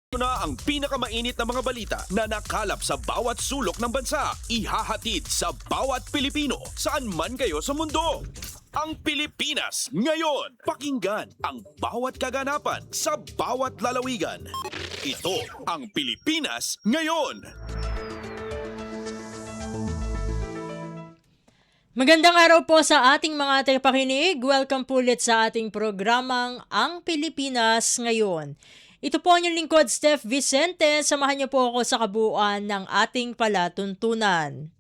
Ito na ang pinakamainit na mga balita na nakalap sa bawat sulok ng bansa. Ihahatid sa bawat Pilipino saan man kayo sa mundo. Ang Pilipinas ngayon. Pakinggan ang bawat kaganapan sa bawat lalawigan. Ito ang Pilipinas ngayon. Magandang araw po sa ating mga tagapakinig. Welcome po ulit sa ating programang Ang Pilipinas Ngayon. Ito po ang inyong lingkod, Steph Vicente. Samahan niyo po ako sa kabuuan ng ating palatuntunan.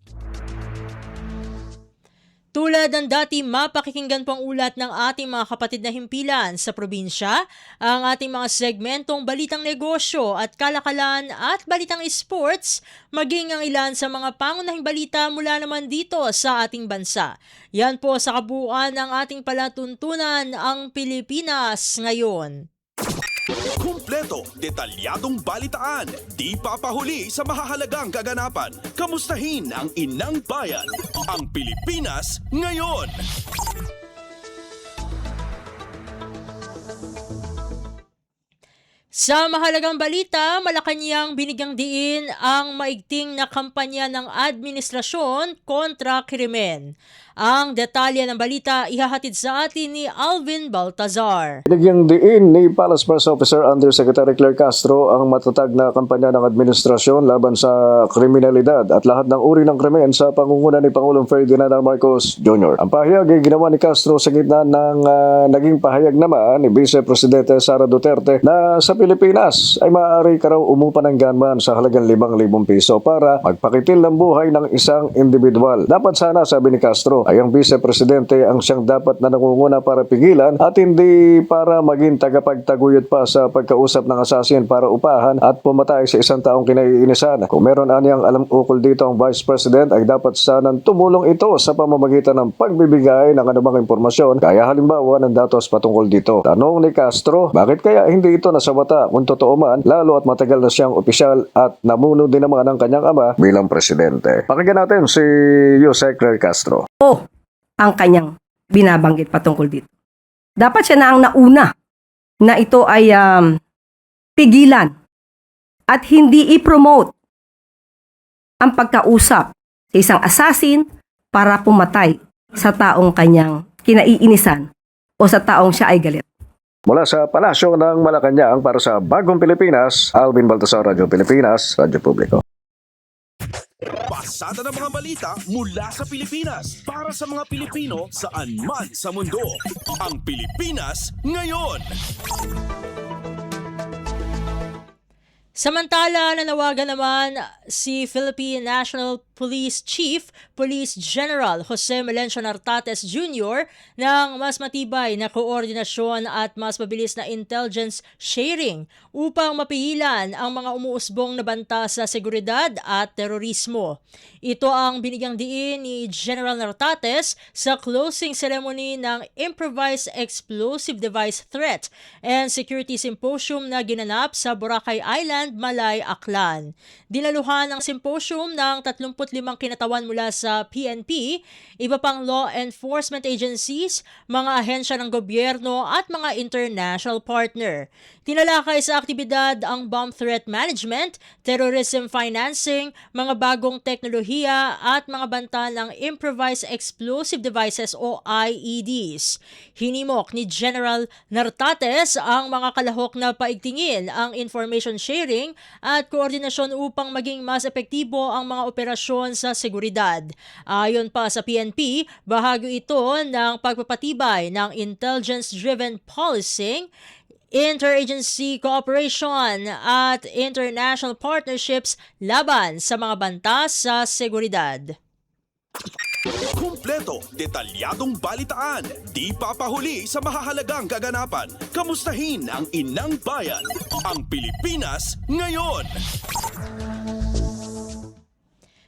Tulad ng dati, mapakikinggan po ang ulat ng ating mga kapatid na himpilan sa probinsya, ang ating mga segmentong balitang negosyo at kalakalan at balitang sports, maging ang ilan sa mga pangunahing balita mula naman dito sa ating bansa. Yan po sa kabuuan ng ating palatuntunan, ang Pilipinas Ngayon. Kumpleto, detalyadong balitaan, di papahuli sa mahahalagang kaganapan. Kamustahin ang inang bayan, ang Pilipinas ngayon. Sa mahalagang balita, Malacanang binigyang diin ang maigting na kampanya ng administrasyon kontra krimen. Ang detalye ng balita ihahatid sa atin ni Alvin Baltazar. Binigyang diin ni Palace Press Officer Undersecretary Claire Castro ang matatag na kampanya ng administrasyon laban sa kriminalidad at lahat ng uri ng krimen sa pangunguna ni Pangulong Ferdinand R. Marcos Jr. Ang pahayag ay ginawa ni Castro sa gitna ng naging pahayag naman ni Vice Presidente Sara Duterte na sa Pilipinas ay maaari ka raw umupa ng gunman sa halagang 5,000 piso para magpakitil ng buhay ng isang individual. Dapat sana, sabi ni Castro, ay ang Vice Presidente ang siyang dapat na nangunguna para pigilan at hindi para maging tagapagtaguyod pa sa pagkausap ng asasin para upahan at pumatay sa isang taong kinaiinisan. Kung meron anyang alam ukol dito ang Vice President ay dapat sanang tumulong ito sa pamamagitan ng pagbibigay ng anumang impormasyon kaya halimbawa ng datos patungkol dito. Tanong ni Castro, bakit kaya hindi ito nasawata kung totoo man lalo at matagal na siyang opisyal at namuno din naman ang kanyang ama bilang presidente. Pakinggan natin si Yusek Claire Castro. Ang kanyang binabanggit patungkol dito. Dapat siya na ang nauna na ito ay pigilan at hindi i-promote ang pagkausap sa isang assassin para pumatay sa taong kanyang kinaiinisan o sa taong siya ay galit. Mula sa Palasyo ng Malacanang para sa Bagong Pilipinas, Alvin Baltasar, Radyo Pilipinas, Radyo Publiko. Pasada ng mga balita mula sa Pilipinas para sa mga Pilipino saan man sa mundo. Ang Pilipinas ngayon. Samantala, nanawagan naman si Philippine National Police Chief, Police General Jose Melencio Nartates Jr. ng mas matibay na koordinasyon at mas mabilis na intelligence sharing upang mapigilan ang mga umuusbong na banta sa seguridad at terorismo. Ito ang binigyang diin ni General Nartates sa closing ceremony ng Improvised Explosive Device Threat and Security Symposium na ginanap sa Boracay Island, Malay, Aklan. Dinaluhan ang symposium ng 35 kinatawan mula sa PNP, iba pang law enforcement agencies, mga ahensya ng gobyerno at mga international partner. Tinalakay sa aktibidad ang bomb threat management, terrorism financing, mga bagong teknolohiya at mga banta ng improvised explosive devices o IEDs. Hinimok ni General Nartates ang mga kalahok na paigtingin ang information sharing at koordinasyon upang maging mas epektibo ang mga operasyon sa seguridad. Ayon pa sa PNP, bahagi ito ng pagpapatibay ng intelligence-driven policing, interagency cooperation at international partnerships laban sa mga banta sa seguridad. Kumpleto, detalyadong balitaan, di papahuli sa mahahalagang kaganapan. Kamustahin ang inang bayan, ang Pilipinas ngayon.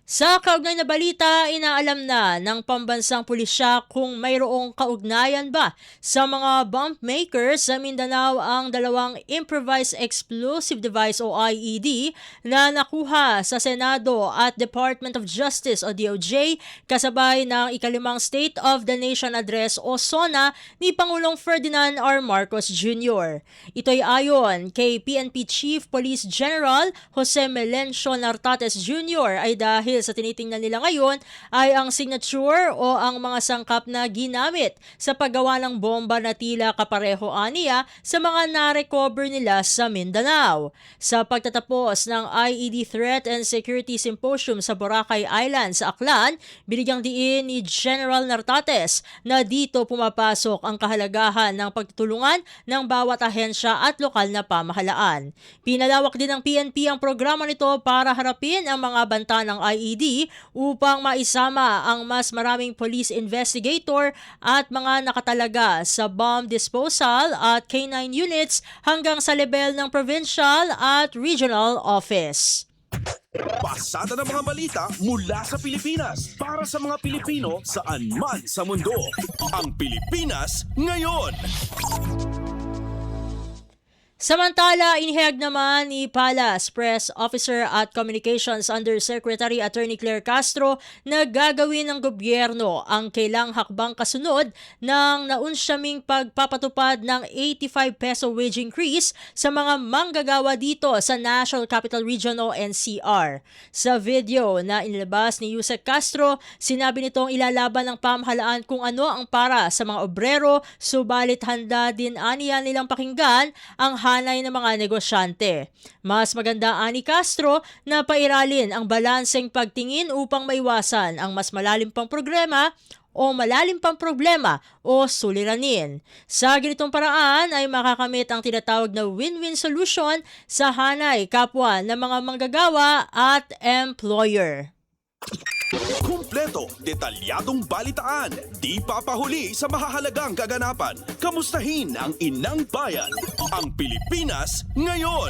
Sa kaugnay na balita, inaalam na ng pambansang pulisya kung mayroong kaugnayan ba sa mga bomb makers sa Mindanao ang dalawang Improvised Explosive Device o IED na nakuha sa Senado at Department of Justice o DOJ kasabay ng ikalimang State of the Nation Address o SONA ni Pangulong Ferdinand R. Marcos Jr. Ito'y ayon kay PNP Chief Police General Jose Melencio Nartates Jr. ay dahil sa tinitingnan nila ngayon ay ang signature o ang mga sangkap na ginamit sa paggawa ng bomba na tila kapareho aniya sa mga na-recover nila sa Mindanao. Sa pagtatapos ng IED Threat and Security Symposium sa Boracay Island sa Aklan, binigyang diin ni General Nartates na dito pumapasok ang kahalagahan ng pagtutulungan ng bawat ahensya at lokal na pamahalaan. Pinalawak din ng PNP ang programa nito para harapin ang mga banta ng IED upang maisama ang mas maraming police investigator at mga nakatalaga sa bomb disposal at K9 units hanggang sa level ng provincial at regional office. Pasada ng mga balita mula sa Pilipinas para sa mga Pilipino saan man sa mundo. Ang Pilipinas ngayon. Samantala, inihayag naman ni Palace Press Officer at Communications Undersecretary Attorney Claire Castro na gagawin ng gobyerno ang kailang hakbang kasunod ng naunsyaming pagpapatupad ng 85 peso wage increase sa mga manggagawa dito sa National Capital Region o NCR. Sa video na inilabas ni Yusek Castro, sinabi nitong ilalaban ng pamahalaan kung ano ang para sa mga obrero, subalit handa din aniya nilang pakinggan ang hanay ng mga negosyante. Mas maganda ani Castro na pairalin ang balanseng pagtingin upang maiwasan ang mas malalim pang problema o suliranin. Sa ganitong paraan ay makakamit ang tinatawag na win-win solution sa hanay kapwa ng mga manggagawa at employer. Kumpleto, detalyadong balitaan, di papahuli sa mahahalagang kaganapan. Kamustahin ang inang bayan, ang Pilipinas ngayon.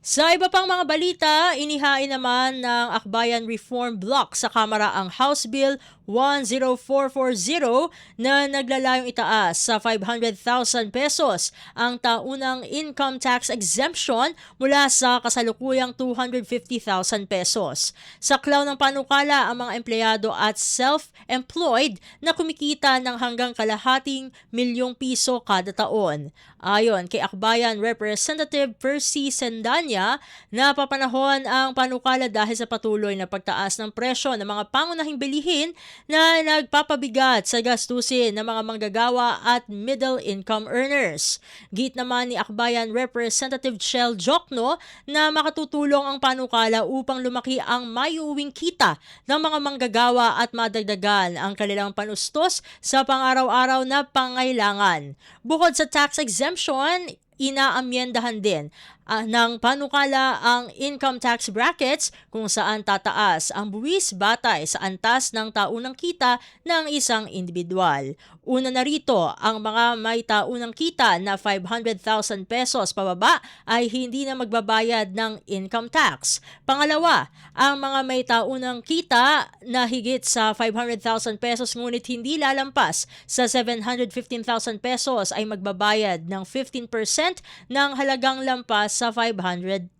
Sa iba pang mga balita, inihain naman ng Akbayan Reform Bloc sa Kamara ang House Bill 10440 na naglalayong itaas sa 500,000 pesos ang taunang income tax exemption mula sa kasalukuyang 250,000 pesos. Saklaw ng panukala ang mga empleyado at self-employed na kumikita ng hanggang kalahating milyong piso kada taon. Ayon kay Akbayan Representative Percy Sendanya, napapanahon ang panukala dahil sa patuloy na pagtaas ng presyo ng mga pangunahing bilihin na nagpapabigat sa gastusin ng mga manggagawa at middle-income earners. Git naman ni Akbayan Representative Chel Jokno na makatutulong ang panukala upang lumaki ang maiuwing kita ng mga manggagawa at madagdagan ang kanilang panustos sa pang-araw-araw na pangailangan. Bukod sa tax exemption, inaamyendahan din ng panukala ang income tax brackets kung saan tataas ang buwis batay sa antas ng taunang kita ng isang individual. Una na rito, ang mga may taunang kita na 500,000 pesos pababa ay hindi na magbabayad ng income tax. Pangalawa, ang mga may taunang kita na higit sa 500,000 pesos ngunit hindi lalampas sa 715,000 pesos ay magbabayad ng 15% ng halagang lampas sa 500,000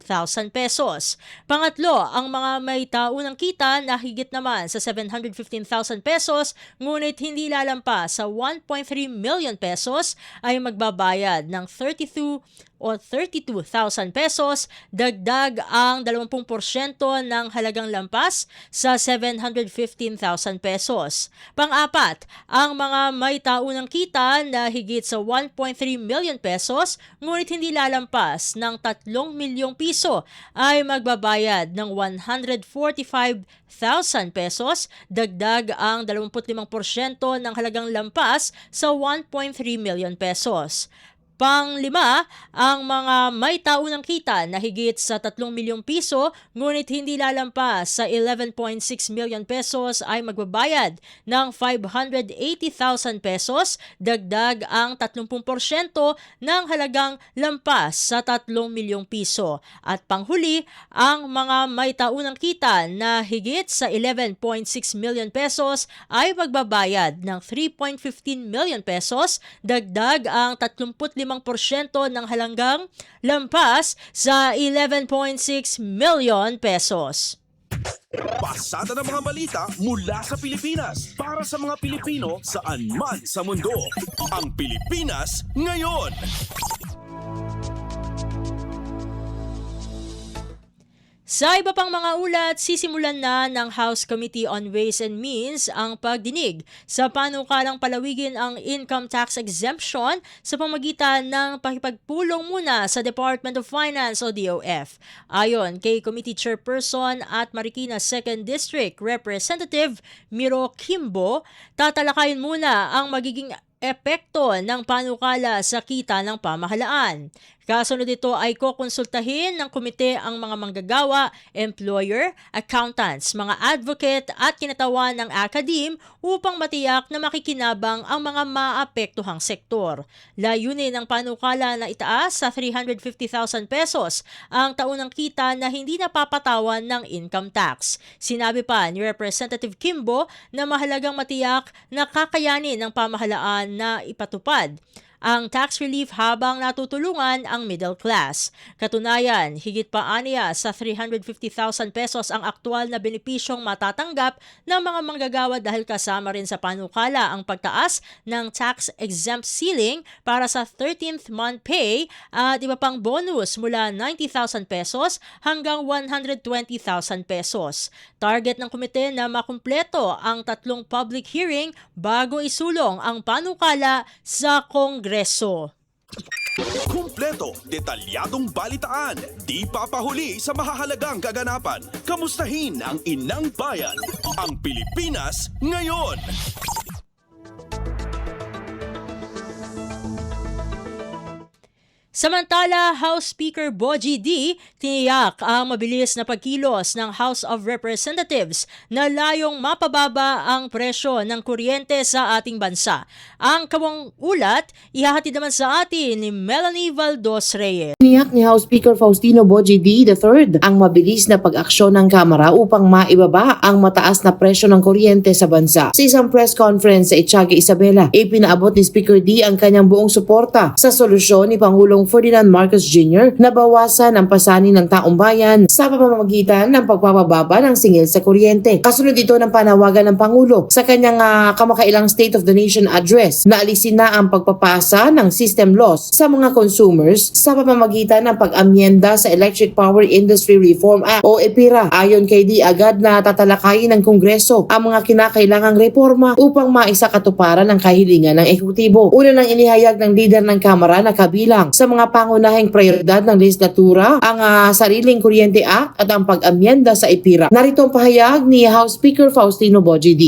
pesos. Pangatlo, ang mga may taunang kita na higit naman sa 715,000 pesos ngunit hindi lalampas sa 1.3 million pesos ay magbabayad ng 32,000 pesos, dagdag ang 20% ng halagang lampas sa 715,000 pesos. Pang-apat, ang mga may taunang kita na higit sa 1.3 million pesos ngunit hindi lalampas ng 3 milyong piso ay magbabayad ng 145,000 pesos, dagdag ang 25% ng halagang lampas sa 1.3 million pesos. Pang-5, ang mga may taunang kita na higit sa 3 milyong piso ngunit hindi lalampas sa 11.6 million pesos ay magbabayad ng 580,000 pesos, dagdag ang 30% ng halagang lampas sa 3 milyong piso. At panghuli, ang mga may taunang kita na higit sa 11.6 million pesos ay magbabayad ng 3.15 million pesos, dagdag ang 35% ng halagang lampas sa 11.6 million pesos. Pasada ng mga balita mula sa Pilipinas para sa mga Pilipino saan man sa mundo. Ang Pilipinas Ngayon. Sa iba pang mga ulat, sisimulan na ng House Committee on Ways and Means ang pagdinig sa panukalang palawigin ang income tax exemption sa pamamagitan ng pakipagpulong muna sa Department of Finance o DOF. Ayon kay Committee Chairperson at Marikina 2nd District Representative Miro Kimbo, tatalakayin muna ang magiging epekto ng panukala sa kita ng pamahalaan. Kasunod ito ay kokonsultahin ng komite ang mga manggagawa, employer, accountants, mga advocate at kinatawan ng academe upang matiyak na makikinabang ang mga maapektuhang sektor. Layunin ng panukala na itaas sa 350,000 pesos ang taunang kita na hindi napapatawan ng income tax. Sinabi pa ni Representative Kimbo na mahalagang matiyak na kakayanin ng pamahalaan na ipatupad ang tax relief habang natutulungan ang middle class. Katunayan, higit pa aniya sa 350,000 pesos ang aktual na benepisyong matatanggap ng mga manggagawa dahil kasama rin sa panukala ang pagtaas ng tax-exempt ceiling para sa 13th month pay at iba pang bonus mula 90,000 pesos hanggang 120,000 pesos. Target ng komite na makumpleto ang 3 public hearing bago isulong ang panukala sa Kongreso. Kumpleto, detalyadong balitaan, di papahuli sa mahahalagang kaganapan. Kamustahin ang inang bayan, ang Pilipinas Ngayon. Samantala, House Speaker Bogie D. tiniyak ang mabilis na pagkilos ng House of Representatives na layong mapababa ang presyo ng kuryente sa ating bansa. Ang kawang ulat, ihahatid naman sa atin ni Melanie Valdos Reyes. Tiniyak ni House Speaker Faustino Bogie D. III ang mabilis na pag-aksyon ng Kamara upang maibaba ang mataas na presyo ng kuryente sa bansa. Sa isang press conference sa Itiaga, Isabela, ipinaabot ni Speaker D ang kanyang buong suporta sa solusyon ni Pangulong Ferdinand Marcos Jr. na bawasan ang pasanin ng taong bayan sa pamamagitan ng pagpapababa ng singil sa kuryente. Kasunod ito ng panawagan ng Pangulo sa kanyang kamakailang State of the Nation address na alisin na ang pagpapasa ng system loss sa mga consumers sa pamamagitan ng pag-amyenda sa Electric Power Industry Reform Act o EPIRA. Ayon kay D, agad na tatalakayin ng Kongreso ang mga kinakailangang reforma upang maisakatuparan ang kahilingan ng ehekutibo. Una nang inihayag ng leader ng Kamara na kabilang sa mga pangunahing prioridad ng legislatura ang Sariling Kuryente Act at ang pag-amyenda sa EPIRA. Narito ang pahayag ni House Speaker Faustino Bogie D.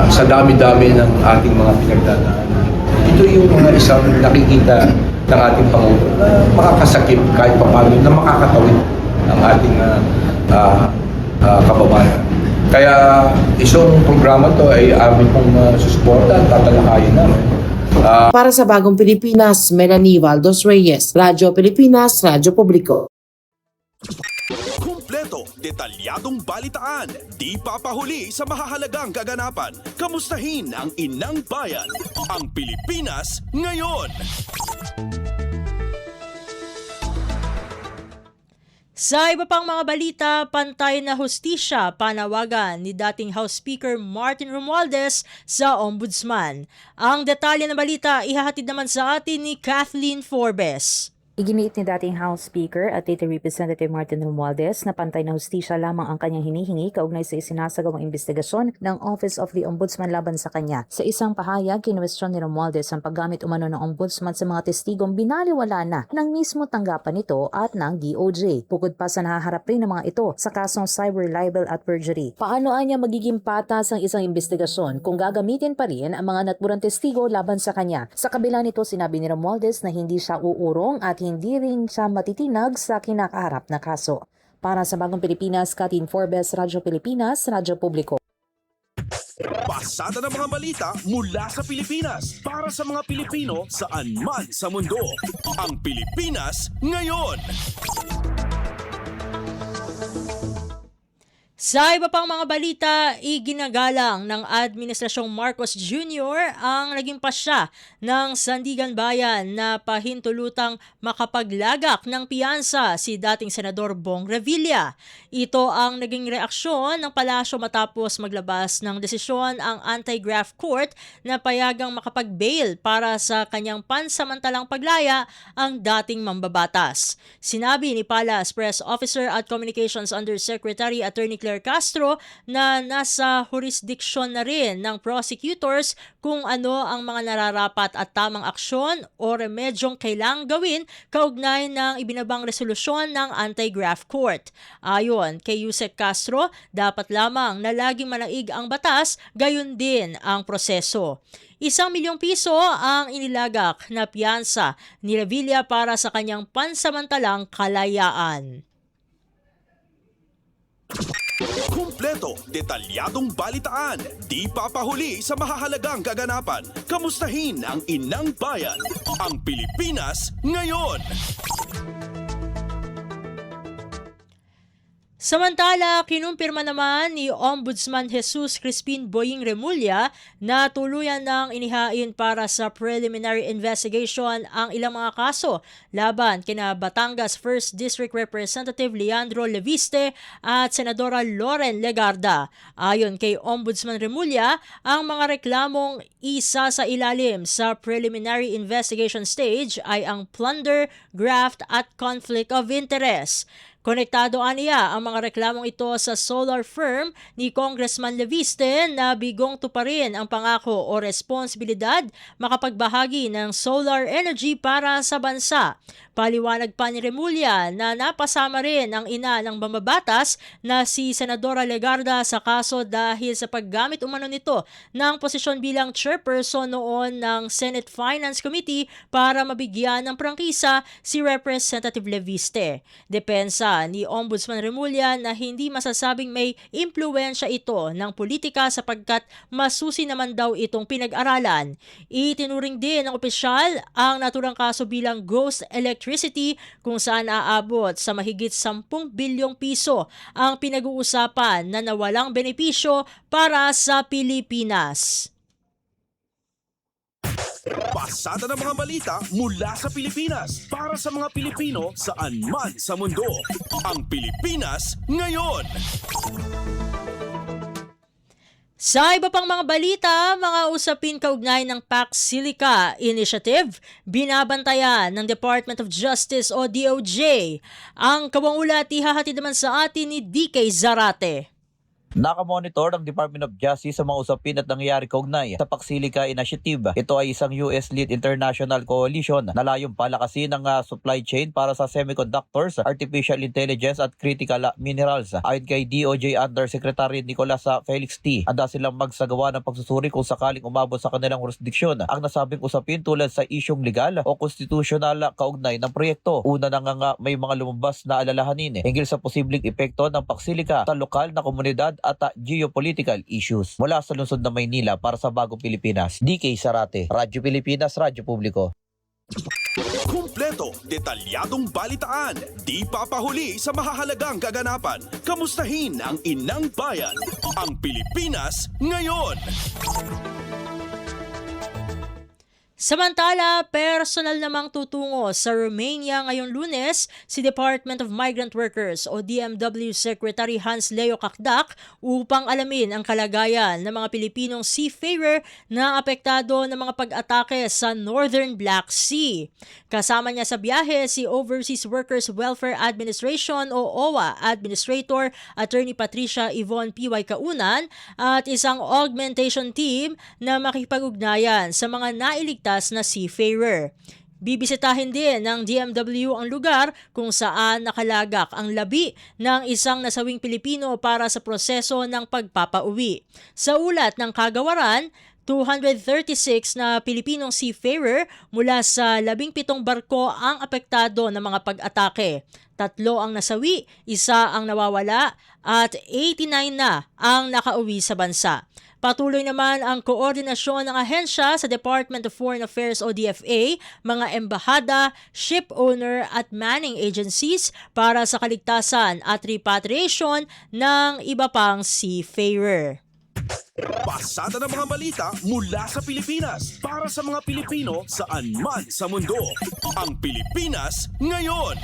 Sa dami-dami ng ating mga pinagdadaanan. Ito yung mga isang nakikita ng ating Pangulo na makakasakit kahit paano na makakatawid ang ating kababayan. Kaya isang programa to ay amin pong susuporta at tatalakayin namin. Para sa Bagong Pilipinas, Melanie Valdos Reyes, Radyo Pilipinas, Radyo Publiko. Kumpleto, detalyadong balitaan, di papahuli sa mahahalagang kaganapan. Kamustahin ang inang bayan, ang Pilipinas Ngayon. Sa iba pang mga balita, pantay na hustisya panawagan ni dating House Speaker Martin Romualdez sa Ombudsman. Ang detalye ng balita ihahatid naman sa atin ni Kathleen Forbes. Iginiit ni dating House Speaker at State Representative Martin Romualdez na pantay na hustisya lamang ang kanyang hinihingi kaugnay sa isinasagawang investigasyon ng Office of the Ombudsman laban sa kanya. Sa isang pahayag, kinwestiyon ni Romualdez ang paggamit umano ng Ombudsman sa mga testigong binaliwala na ng mismo tanggapan nito at ng DOJ. Bukod pa sa nahaharap rin ng mga ito sa kasong cyber libel at perjury. Paano anya magiging patas ang isang investigasyon kung gagamitin pa rin ang mga naturang testigo laban sa kanya? Sa kabila nito, sinabi ni Romualdez na hindi siya uurong at hindi rin siya matitinag sa kinakaharap na kaso. Para sa Bagong Pilipinas, Katin Forbes, Radyo Pilipinas, Radyo Publiko. Pasada ng mga balita mula sa Pilipinas para sa mga Pilipino saan man sa mundo. Ang Pilipinas ngayon. Sa iba pang mga balita, iginagalang ng Administrasyong Marcos Jr. ang naging pasya ng Sandigan Bayan na pahintulutang makapaglagak ng piyansa si dating Senador Bong Revilla. Ito ang naging reaksyon ng palasyo matapos maglabas ng desisyon ang Anti-Graft Court na payagang makapag-bail para sa kanyang pansamantalang paglaya ang dating mambabatas. Sinabi ni Palace Press Officer at Communications Undersecretary Attorney Claire Castro na nasa jurisdiction na rin ng prosecutors kung ano ang mga nararapat at tamang aksyon o remedyong kailangang gawin kaugnay ng ibinabang resolusyon ng Anti-Graft Court. Ayon kay Yusek Castro, dapat lamang na laging manaig ang batas, gayon din ang proseso. 1 milyong piso ang inilagak na piyansa ni Revilla para sa kanyang pansamantalang kalayaan. Kumpleto, detalyadong balitaan, di papahuli sa mahahalagang kaganapan. Kamustahin ang inang bayan, ang Pilipinas ngayon. Samantala, kinumpirma naman ni Ombudsman Jesus Crispin Boying Remulla na tuluyan ng inihain para sa preliminary investigation ang ilang mga kaso laban kina Batangas 1st District Representative Leandro Leviste at Senadora Loren Legarda. Ayon kay Ombudsman Remulla, ang mga reklamong isa sa ilalim sa preliminary investigation stage ay ang plunder, graft at conflict of interest. Konektado aniya ang mga reklamong ito sa solar firm ni Congressman Leviste na bigong tuparin ang pangako o responsibilidad makapagbahagi ng solar energy para sa bansa. Paliwanag pa ni Remulla na napasama rin ang ina ng mambabatas na si Senadora Legarda sa kaso dahil sa paggamit umano nito ng posisyon bilang chairperson noon ng Senate Finance Committee para mabigyan ng prangkisa si Representative Leviste. Depensa ni Ombudsman Remulla na hindi masasabing may impluwensya ito ng politika sapagkat masusi naman daw itong pinag-aralan. Itinuring din ng opisyal ang naturang kaso bilang ghost electricity kung saan aabot sa mahigit 10 bilyong piso ang pinag-uusapan na nawalang benepisyo para sa Pilipinas. Pasada ng mga balita mula sa Pilipinas para sa mga Pilipino saan man sa mundo. Ang Pilipinas ngayon. Sa iba pang mga balita, mga usapin kaugnay ng Pax Silica Initiative, binabantayan ng Department of Justice o DOJ. Ang kawang-ulat ihahatid naman sa atin ni DK Zarate. Nakamonitor ng Department of Justice sa mga usapin at nangyayari kaugnay sa Pax Silica Initiative. Ito ay isang US-led international coalition na layong palakasin ng supply chain para sa semiconductors, artificial intelligence at critical minerals. Ayon kay DOJ Undersecretary Nicolas Felix T., handa silang magsagawa ng pagsusuri kung sakaling umabot sa kanilang jurisdiksyon ang nasabing usapin tulad sa isyong legal o konstitusyonal kaugnay ng proyekto. Una na nga may mga lumabas na alalahanin hinggil sa posibleng epekto ng Pax Silica sa lokal na komunidad at geopolitical issues. Mula sa lungsod ng Maynila para sa Bagong Pilipinas, DK Zarate, Radyo Pilipinas, Radyo Publiko. Kumpleto, detalyadong balitaan, di papahuli sa mahahalagang kaganapan. Kamustahin ang inang bayan, ang Pilipinas ngayon. Samantala, personal namang tutungo sa Romania ngayong Lunes si Department of Migrant Workers o DMW Secretary Hans Leo Kakdak upang alamin ang kalagayan ng mga Pilipinong seafarer na apektado ng mga pag-atake sa Northern Black Sea. Kasama niya sa biyahe si Overseas Workers Welfare Administration o OWA Administrator Attorney Patricia Yvonne P.Y. Kaunan at isang augmentation team na makipag-ugnayan sa mga nailigtas na seafarer. Bibisitahin din ng DMW ang lugar kung saan nakalagak ang labi ng isang nasawing Pilipino para sa proseso ng pagpapauwi. Sa ulat ng kagawaran, 236 na Pilipinong seafarer mula sa 17 barko ang apektado ng mga pag-atake. 3 ang nasawi, 1 ang nawawala at 89 na ang nakauwi sa bansa. Patuloy naman ang koordinasyon ng ahensya sa Department of Foreign Affairs o DFA, mga embahada, ship owner at manning agencies para sa kaligtasan at repatriation ng iba pang seafarer. Pasada ng mga balita mula sa Pilipinas para sa mga Pilipino saan man sa mundo. Ang Pilipinas ngayon.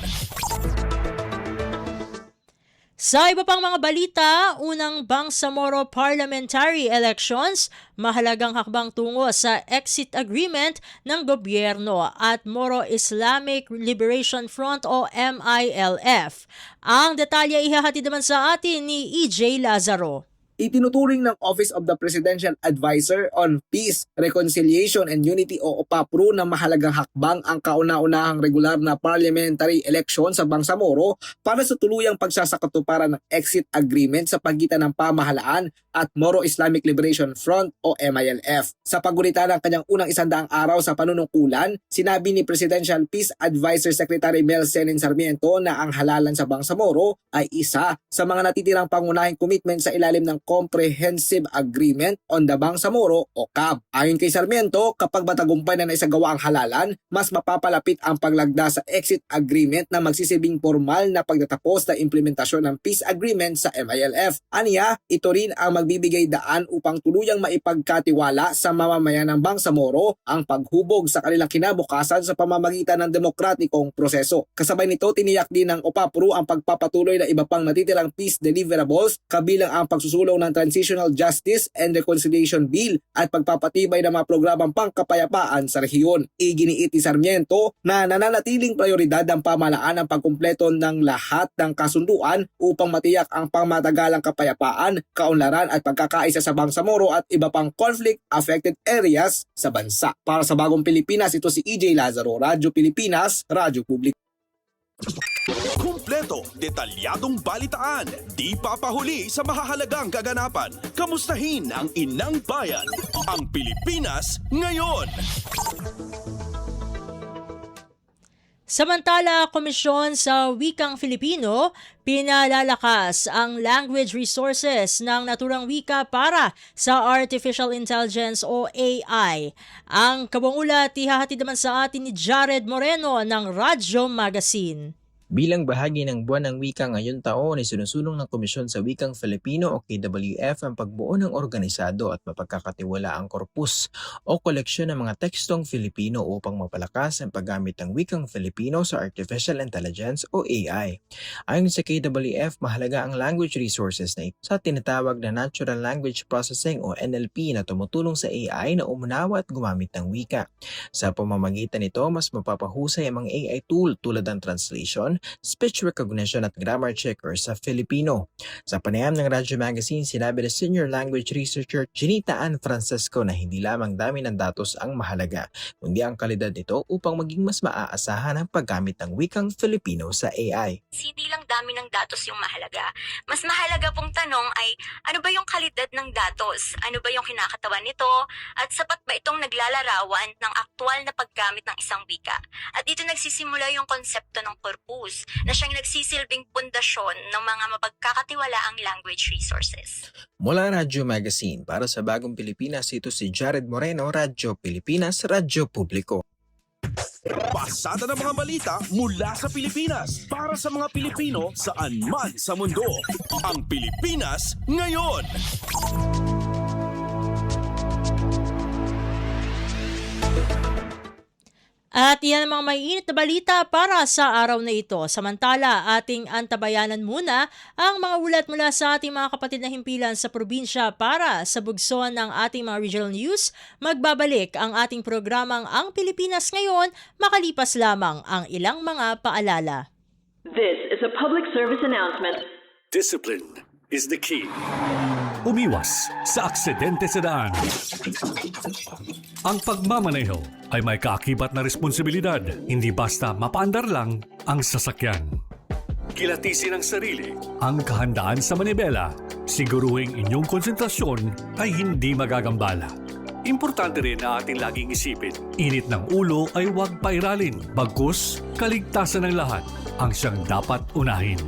Sa iba pang mga balita, unang Bangsamoro Parliamentary Elections, mahalagang hakbang tungo sa exit agreement ng gobyerno at Moro Islamic Liberation Front o MILF. Ang detalye ihahatid naman sa atin ni EJ Lazaro. Itinuturing ng Office of the Presidential Advisor on Peace, Reconciliation and Unity o OPAPRO na mahalagang hakbang ang kauna-unahang regular na parliamentary election sa Bangsamoro para sa tuluyang pagsasakatuparan ng exit agreement sa pagitan ng pamahalaan at Moro Islamic Liberation Front o MILF. Sa paggunita ng kanyang unang 100 araw sa panunungkulan, sinabi ni Presidential Peace Advisor Secretary Mel Senin Sarmiento na ang halalan sa Bangsamoro ay isa sa mga natitirang pangunahing commitment sa ilalim ng Comprehensive Agreement on the Bangsamoro o CAB. Ayon kay Sarmiento, kapag matagumpay na naisagawa ang halalan, mas mapapalapit ang paglagda sa exit agreement na magsisilbing formal na pagtatapos na implementasyon ng peace agreement sa MILF. Aniya, ito rin ang magbibigay daan upang tuluyang maipagkatiwala sa mamamayan ng Bangsamoro ang paghubog sa kanilang kinabukasan sa pamamagitan ng demokratikong proseso. Kasabay nito, tiniyak din ng OPAPRO ang pagpapatuloy na iba pang natitirang peace deliverables kabilang ang pagsusulong ng Transitional Justice and Reconciliation Bill at pagpapatibay ng mga programang pangkapayapaan sa rehiyon. Iginiit ni Sarmiento na nananatiling prioridad ng pamahalaan ang pagkumpleto ng lahat ng kasunduan upang matiyak ang pangmatagalang kapayapaan, kaunlaran at pagkakaisa sa Bangsamoro at iba pang conflict-affected areas sa bansa. Para sa Bagong Pilipinas, ito si EJ Lazaro, Radyo Pilipinas, Radyo Publiko. Kumpleto, detalyadong balitaan, di papahuli sa mahahalagang kaganapan. Kamustahin ang inang bayan, ang Pilipinas ngayon. Samantala, Komisyon sa Wikang Filipino, pinalalakas ang language resources ng naturang wika para sa Artificial Intelligence o AI. Ang kabuulat ihahatid naman sa atin ni Jared Moreno ng Radyo Magazine. Bilang bahagi ng Buwan ng Wika ngayong taon ay sinusulong ng Komisyon sa Wikang Filipino o KWF ang pagbuo ng organisado at mapagkakatiwalaang korpus o koleksyon ng mga tekstong Filipino upang mapalakas ang paggamit ng Wikang Filipino sa Artificial Intelligence o AI. Ayon sa KWF, mahalaga ang language resources na ito sa tinatawag na Natural Language Processing o NLP na tumutulong sa AI na umunawa at gumamit ng wika. Sa pamamagitan nito, mas mapapahusay ang mga AI tool tulad ng translation, speech recognition at grammar checker sa Filipino. Sa panayam ng Radyo Magazine, sinabi ni Senior Language Researcher Ginita Ann Francesco na hindi lamang dami ng datos ang mahalaga, kundi ang kalidad nito upang maging mas maaasahan ang paggamit ng wikang Filipino sa AI. Hindi lang dami ng datos yung mahalaga. Mas mahalaga pong tanong ay, ano ba yung kalidad ng datos? Ano ba yung kinakatawan nito? At sapat ba itong naglalarawan ng aktual na paggamit ng isang wika? At dito nagsisimula yung konsepto ng corpus na siyang nagsisilbing pundasyon ng mga mapagkakatiwalaang language resources. Mula Radyo Magazine, para sa Bagong Pilipinas, ito si Jared Moreno, Radyo Pilipinas, Radyo Publiko. Pasada ng mga balita mula sa Pilipinas para sa mga Pilipino saan man sa mundo. Ang Pilipinas ngayon. At yan ang mga maiinit na balita para sa araw na ito. Samantala, ating antabayanan muna ang mga ulat mula sa ating mga kapatid na himpilan sa probinsya para sa bugson ng ating mga regional news. Magbabalik ang ating programang Ang Pilipinas Ngayon makalipas lamang ang ilang mga paalala. This is a public service announcement. Discipline is the key. Umiwas sa aksidente sa daan. Ang pagmamaneho ay may kaakibat na responsibilidad, hindi basta mapaandar lang ang sasakyan. Kilatisin ang sarili, ang kahandaan sa manibela, siguruhing inyong konsentrasyon ay hindi magagambala. Importante rin na ating laging isipin, init ng ulo ay huwag pairalin, bagkus kaligtasan ng lahat ang siyang dapat unahin.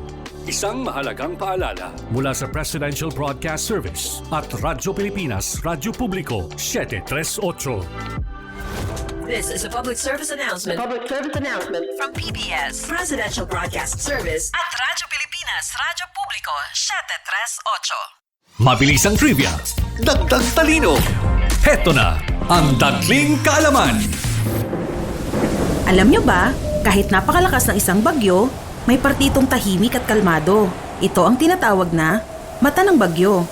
Isang mahalagang paalala mula sa Presidential Broadcast Service at Radyo Pilipinas, Radyo Publiko 738. This is a public service announcement. Public service announcement from PBS, Presidential Broadcast Service at Radyo Pilipinas, Radyo Publiko 738. Mabilis ang trivia, dagdag talino. Heto na ang Dagling Kaalaman. Alam nyo ba, kahit napakalakas ng isang bagyo, may partitong tahimik at kalmado. Ito ang tinatawag na mata ng bagyo.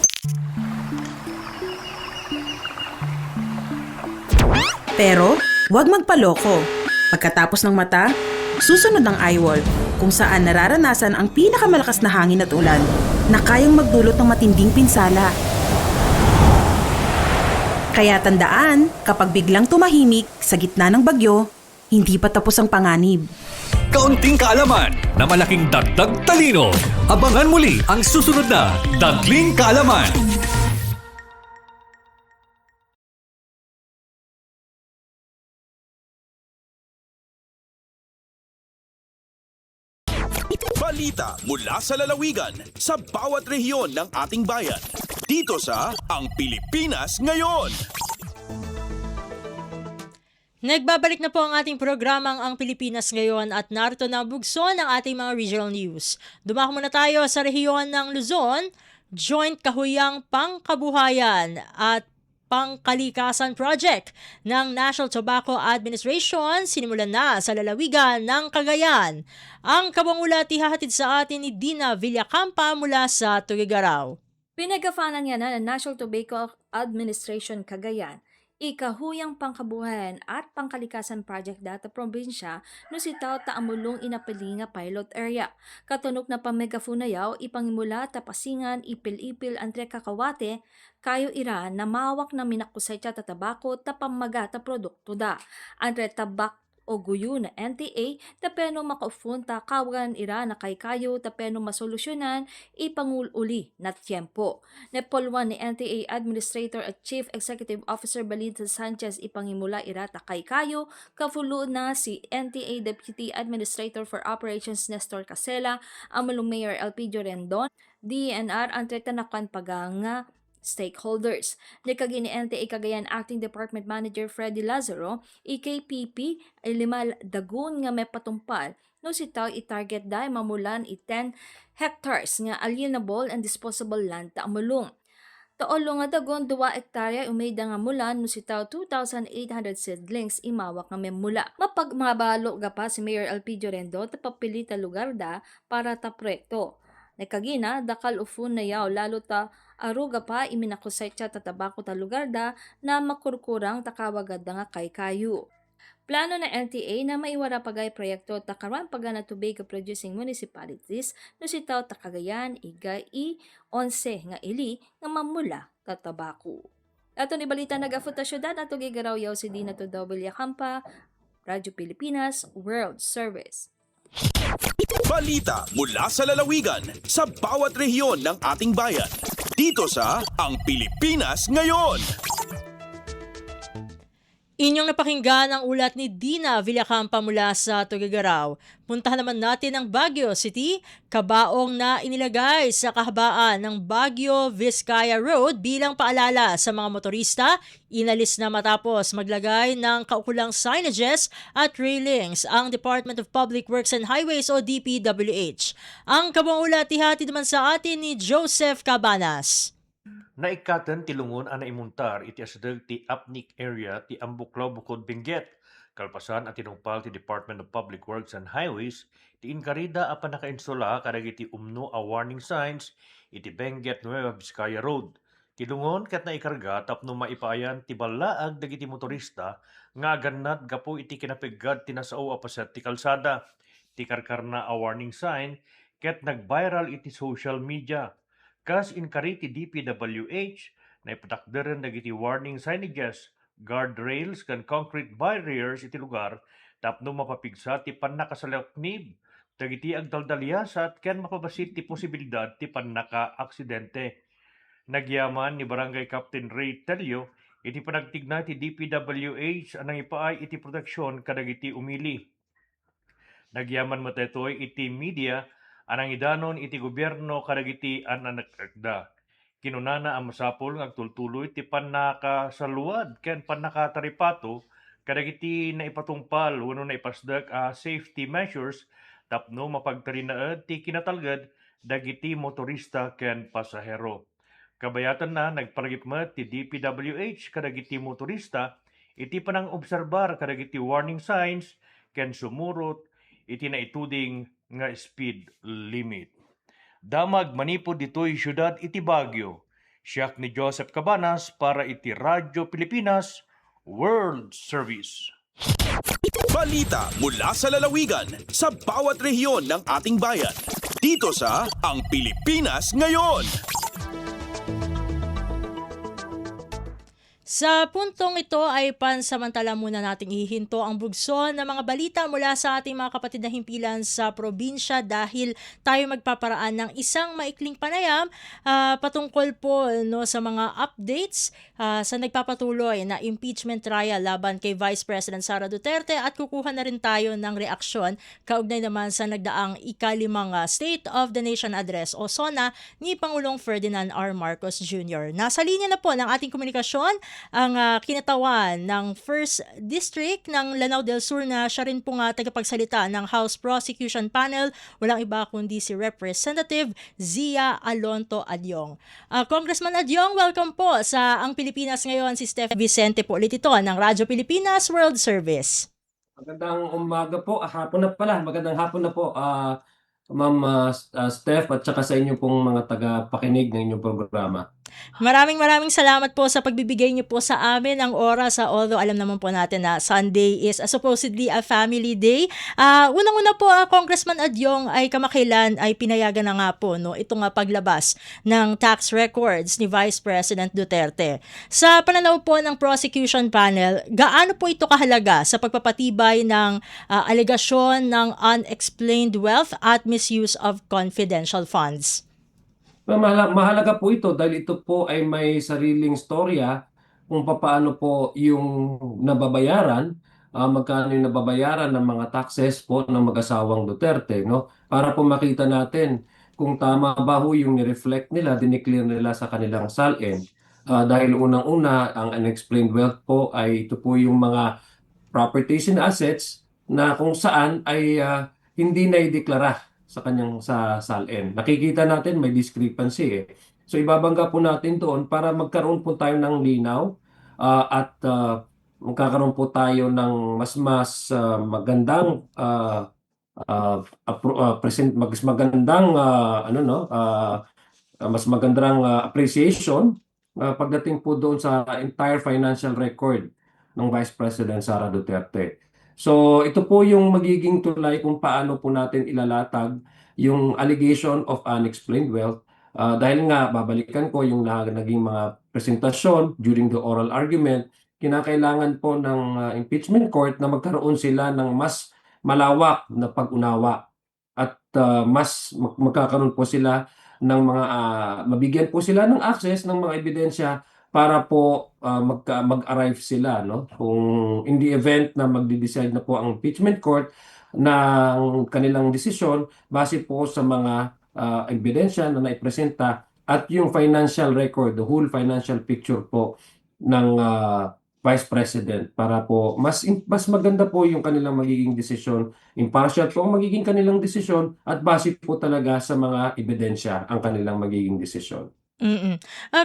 Pero, huwag magpaloko. Pagkatapos ng mata, susunod ang eyewall, kung saan nararanasan ang pinakamalakas na hangin at ulan na kayang magdulot ng matinding pinsala. Kaya tandaan, kapag biglang tumahimik sa gitna ng bagyo, hindi pa tapos ang panganib. Kaunting kaalaman na malaking dagdag talino. Abangan muli ang susunod na Dagling Kaalaman. Balita mula sa lalawigan sa bawat rehiyon ng ating bayan. Dito sa Ang Pilipinas Ngayon. Nagbabalik na po ang ating programang Ang Pilipinas Ngayon at narito na ang bugson ng ating mga regional news. Dumako muna tayo sa rehiyon ng Luzon, Joint Kahuyang Pangkabuhayan at Pangkalikasan Project ng National Tobacco Administration sinimulan na sa lalawigan ng Cagayan. Ang kabangulat ihahatid sa atin ni Dina Villacampa mula sa Tuguegarao. Pinagafanan niya na ng National Tobacco Administration Cagayan, Ikahuyang Pangkabuhayan at Pangkalikasan Project data probinsya no sitaw taamulong inapilinga pilot area. Katunok na pamegafunayaw, ipangimula tapasingan, ipil-ipil, antre kakawate, kayo ira na mawak na minakusay ta tabako tapamaga ta produkto da. Antre tabak o guyo na NTA tapeno makaufunta kawagan ira na kayo tapeno masolusyonan ipangululi na tiyempo. Nepolwan ni NTA Administrator at Chief Executive Officer Balita Sanchez ipangimula ira ta kayo kafulo na si NTA Deputy Administrator for Operations Nestor Casela, amalong Mayor Elpidio Rendon, DNR ang tretanakan paganga stakeholders. Nikagi ni NTA Cagayan Acting Department Manager Freddy Lazaro, EKPP ay 5 dagon nga may patumpal no sitaw i-target dahil mamulan 10 hectares nga alienable and disposable land ta amulong. Taolo nga dagon 2 hektarya umeda nga mulan no sitaw 2,800 seedlings imawak nga memula. Mapagmabalo ga pa si Mayor Elpidio Rendon tapapili ta lugar da para ta proyekto. Nakagina, dakal ufun na yaw lalo ta aruga pa iminakusay siya tatabako ta lugar da na makurkurang takawagad nga kay kayo. Plano na NTA na maiwara pagay proyekto takaran pagana tubig producing municipalities no sitaw ta Cagayan, Igay, 11 nga ili nga mamula tatabako. Ato ni balita nagafuta syudad at Tuguegarao yaw si Dina Villacampa, Radyo Pilipinas, World Service. Balita mula sa lalawigan sa bawat rehiyon ng ating bayan. Dito sa Ang Pilipinas Ngayon. Inyong napakinggan ang ulat ni Dina Villacampa mula sa Tuguegarao. Puntahan naman natin ang Baguio City, kabaong na inilagay sa kahabaan ng Baguio Vizcaya Road bilang paalala sa mga motorista. Inalis na matapos maglagay ng kaukulang signages at railings ang Department of Public Works and Highways o DPWH. Ang kabaong ulat ihatid naman sa atin ni Joseph Cabanas. Naikatan ti lungon ana imuntar iti asdag ti Apnik area ti Ambuklaw bukod Benguet Kalpasan at tinungpal ti Department of Public Works and Highways, ti inkarida apan nakainstala kadagiti umno a warning signs iti Benguet Nueva Vizcaya Road. Tidungon ket naikarga tapno maipaayan ti balaag dagiti motorista nga agannat gapo iti kinapigad tinasao a paset ti kalsada. Ti karkarna a warning sign ket nag-viral iti social media. Kas inkari ti DPWH na ipatakderen dagiti warning signages, guardrails kan concrete barriers iti lugar tapno mapapigsa ti pannakasalaknib dagiti agdaldalyasat ken mapabasit ti posibilidad ti pannaka-aksidente. Nagyaman ni Barangay Captain Ray Telio iti panagtignay ti DPWH anang ipaay iti proteksyon kadagiti umili. Nagyaman matetoy iti media anang idanon iti gobyerno kadagiti ananagda. Kinunana ang masapol ng agtultuloy ti pannakasaluad ken pannakataripato kadagiti na ipatungpal wano na ipasdag a safety measures tapno mapagtarinaed ti kinatalged dagiti motorista ken pasahero. Kabayatan na nagparagipmet ti DPWH kadagiti motorista iti panang obserbar kadagiti warning signs ken sumurot iti naituding nga speed limit. Damag manipod ditoy syudad iti Baguio. Siak ni Joseph Cabanas para iti Radyo Pilipinas World Service. Balita mula sa lalawigan sa bawat rehiyon ng ating bayan. Dito sa Ang Pilipinas Ngayon. Sa puntong ito ay pansamantala muna nating ihinto ang bugso ng mga balita mula sa ating mga kapatid na himpilan sa probinsya dahil tayo magpaparaan ng isang maikling panayam patungkol po sa mga updates sa nagpapatuloy na impeachment trial laban kay Vice President Sara Duterte at kukuha na rin tayo ng reaksyon kaugnay naman sa nagdaang ikalimang State of the Nation Address o SONA ni Pangulong Ferdinand R. Marcos Jr. Nasa linya na po ng ating komunikasyon ang kinatawan ng 1st District ng Lanao del Sur na siya rin po tagapagsalita ng House Prosecution Panel. Walang iba kundi si Representative Zia Alonto Adyong. Congressman Adyong, welcome po sa Ang Pilipinas Ngayon. Si Steph Vicente po ulit ito ng Radyo Pilipinas World Service. Magandang umaga po, hapon na pala, magandang hapon na po. Ma'am Steph at saka sa inyo pong mga taga-pakinig ng inyong programa. Maraming salamat po sa pagbibigay niyo po sa amin ang oras, although alam naman po natin na Sunday is supposedly a family day. Unang-una po, Congressman Adyong, ay kamakailan ay pinayagan na nga po itong paglabas ng tax records ni Vice President Duterte. Sa pananaw po ng prosecution panel, gaano po ito kahalaga sa pagpapatibay ng alegasyon ng unexplained wealth at misuse of confidential funds? Mahalaga po ito dahil ito po ay may sariling storya kung paano po yung nababayaran, magkano yung nababayaran ng mga taxes po ng mag-asawang Duterte, no? Para po makita natin kung tama ba ho yung ni-reflect nila, dineclare nila sa kanilang SALN. Dahil unang-una, ang unexplained wealth po ay ito po yung mga properties and assets na kung saan ay hindi na ideklara sa kanyang sa SALN. Nakikita natin may discrepancy eh. So ibabangga po natin doon para magkaroon po tayo ng linaw at magkakaroon po tayo ng mas magandang mas magandang appreciation pagdating po doon sa entire financial record ng Vice President Sara Duterte. So ito po yung magiging tulay kung paano po natin ilalatag yung allegation of unexplained wealth. Dahil nga babalikan ko yung naging mga presentasyon during the oral argument, kinakailangan po ng impeachment court na magkaroon sila ng mas malawak na pag-unawa at mas magkakaroon po sila ng mga mabigyan po sila ng access ng mga ebidensya para po mag-arrive sila, no? Kung in the event na magde-decide na po ang impeachment court ng kanilang desisyon base po sa mga ebidensya na naipresenta at yung financial record, the whole financial picture po ng Vice President para po mas maganda po yung kanilang magiging desisyon, impartial po ang magiging kanilang desisyon at base po talaga sa mga ebidensya ang kanilang magiging desisyon.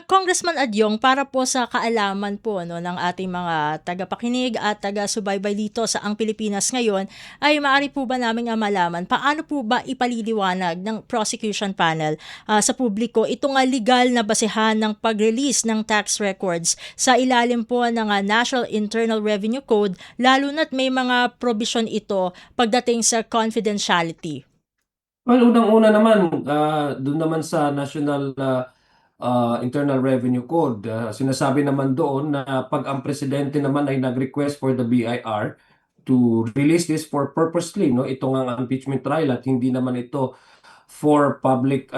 Congressman Adyong, para po sa kaalaman po no, ng ating mga tagapakinig at taga-subaybay dito sa Ang Pilipinas Ngayon, ay maaari po ba namin malaman paano po ba ipaliliwanag ng prosecution panel sa publiko itong legal na basehan ng pag-release ng tax records sa ilalim po ng National Internal Revenue Code, lalo na't may mga provision ito pagdating sa confidentiality? Well, unang-una naman, doon naman sa National Internal Revenue Code, sinasabi naman doon na pag ang presidente naman ay nag-request for the BIR to release this for purposely, no, ito nga ang impeachment trial at hindi naman ito for public,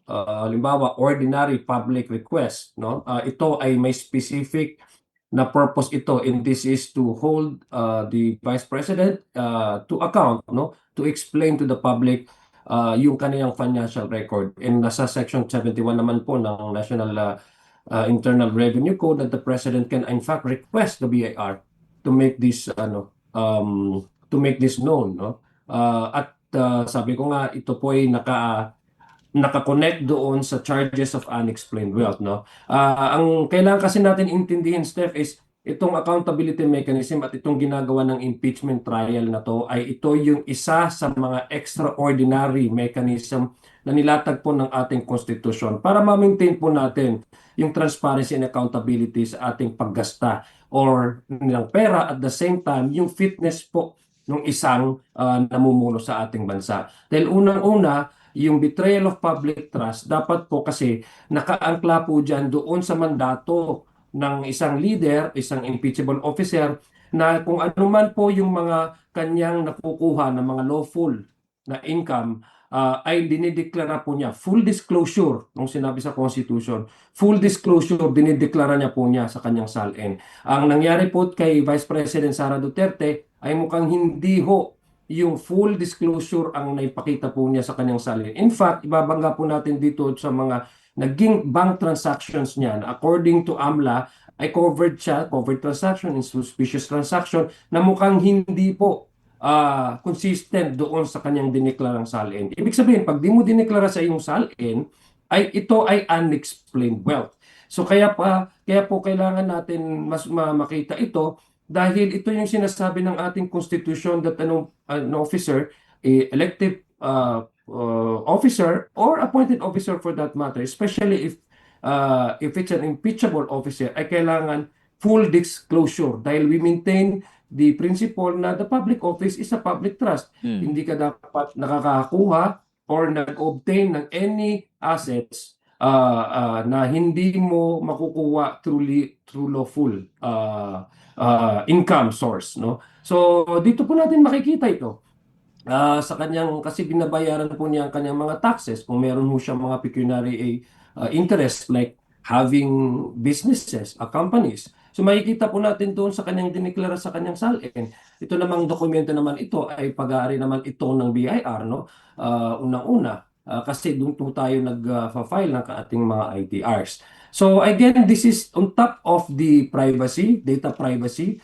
halimbawa, ordinary public request, no, ito ay may specific na purpose ito, and this is to hold the Vice President to account, no, to explain to the public yung kaniyang financial record. And nasa Section 71 naman po ng National Internal Revenue Code that the President can in fact request the BIR to make this known, no? Sabi ko nga, ito po ay naka-connect doon sa charges of unexplained wealth, no? Ang kailangan kasi natin intindihin, Steph, is itong accountability mechanism at itong ginagawa ng impeachment trial na to ay ito yung isa sa mga extraordinary mechanism na nilatag po ng ating konstitusyon para ma-maintain po natin yung transparency and accountability sa ating paggasta or ng pera, at the same time yung fitness po ng isang namumuno sa ating bansa. Dahil unang-una, yung betrayal of public trust dapat po kasi nakaangkla po dyan doon sa mandato ng isang leader, isang impeachable officer, na kung ano man po yung mga kanyang nakukuha ng mga lawful na income, ay dinideklara po niya. Full disclosure, nung sinabi sa Constitution, full disclosure, dinideklara niya po niya sa kanyang salin. Ang nangyari po kay Vice President Sara Duterte ay mukhang hindi ho yung full disclosure ang naipakita po niya sa kanyang salin. In fact, ibabangga po natin dito sa mga naging bank transactions niya na according to AMLA ay covered transaction and suspicious transaction na mukhang hindi po consistent doon sa kanyang dineklarang salin. Ibig sabihin, pag di mo dineklara sa iyong salin, ay ito ay unexplained wealth. So kaya po kailangan natin mas makita ito dahil ito yung sinasabi ng ating constitution that an officer, elective officer or appointed officer for that matter, especially if it's an impeachable officer, ay kailangan full disclosure dahil we maintain the principle na the public office is a public trust. Hindi ka dapat nakakakuha or nag-obtain ng any assets na hindi mo makukuha through lawful income source, no? So dito po natin makikita ito. Sa kanyang, kasi binabayaran po niya ang kanyang mga taxes kung meron mo siyang mga pecuniary interest like having businesses, companies. So makikita po natin doon sa kanyang dineklara sa kanyang salin. Ito namang dokumento naman ito ay pag-aari naman ito ng BIR, no? Unang-una, kasi doon po tayo nag-file ng ating mga ITRs. So again, this is on top of the privacy, data privacy.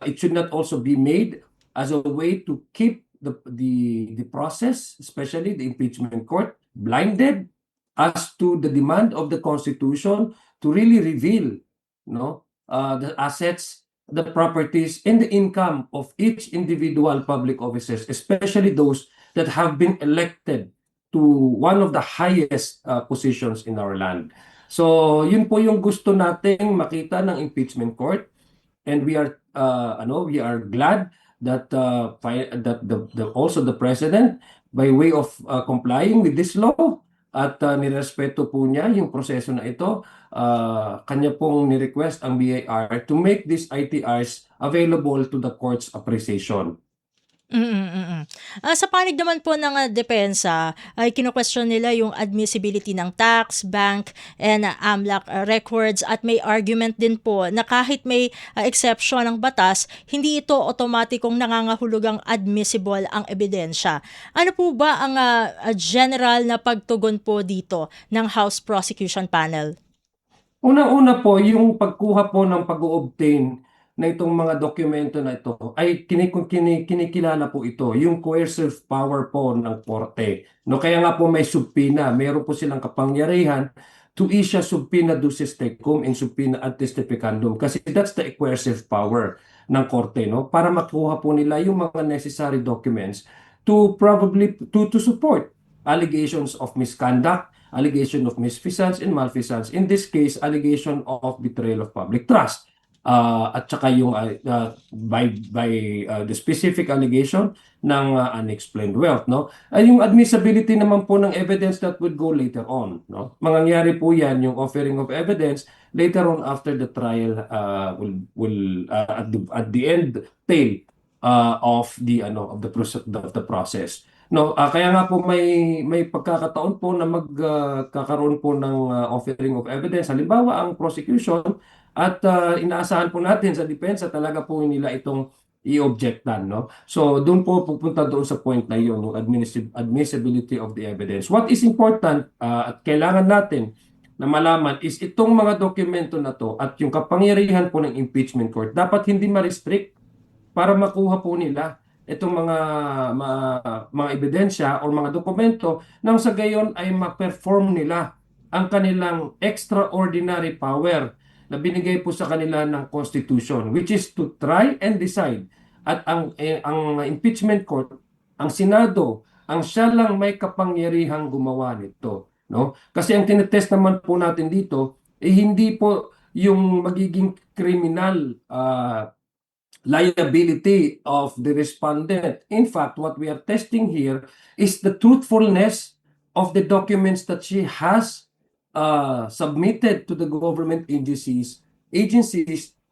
It should not also be made as a way to keep the process, especially the impeachment court, blinded as to the demand of the Constitution to really reveal, no, the assets, the properties, and the income of each individual public officers, especially those that have been elected to one of the highest positions in our land. So yun po yung gusto nating makita ng impeachment court, and we are glad that also the president, by way of complying with this law at nirespeto po niya yung proseso na ito, kanya pong ni-request ang BIR to make these ITRs available to the court's appreciation. Sa panig naman po ng depensa ay kino-question nila yung admissibility ng tax, bank, and AMLAC records, at may argument din po na kahit may exception ng batas, hindi ito otomatikong nangangahulugang admissible ang ebidensya. Ano po ba ang general na pagtugon po dito ng House Prosecution Panel? Una-una po, yung pagkuha po ng pag-o-obtain na itong mga dokumento na ito ay kinikilala po ito, yung coercive power po ng korte. No, kaya nga po may subpoena, meron po silang kapangyarihan to issue subpoena duces tecum and subpoena ad testificandum kasi that's the coercive power ng korte, no, para makuha po nila yung mga necessary documents to probably to support allegations of misconduct, allegation of misfeasance and malfeasance, in this case allegation of betrayal of public trust, at saka yung by the specific allegation ng unexplained wealth, no. Ay yung admissibility naman po ng evidence that would go later on, no. Mangyayari po yan yung offering of evidence later on after the trial will at the end tail of the process, no. Kaya nga po may pagkakataon po na magkakaroon po ng offering of evidence, halimbawa ang prosecution, at inaasahan po natin sa depensa talaga po nila itong i-objectan, no. So doon po pupunta doon sa point na yun, yung admissibility of the evidence. What is important at kailangan natin na malaman is itong mga dokumento na to at yung kapangyarihan po ng impeachment court dapat hindi ma-restrict para makuha po nila itong mga ebidensya o mga dokumento nang sa gayon ay ma-perform nila ang kanilang extraordinary power na binigay po sa kanila ng Constitution, which is to try and decide. At ang impeachment court, ang Senado, ang siya lang may kapangyarihang gumawa nito, no? Kasi ang tinetest naman po natin dito hindi po yung magiging criminal liability of the respondent. In fact, what we are testing here is the truthfulness of the documents that she has submitted to the government agencies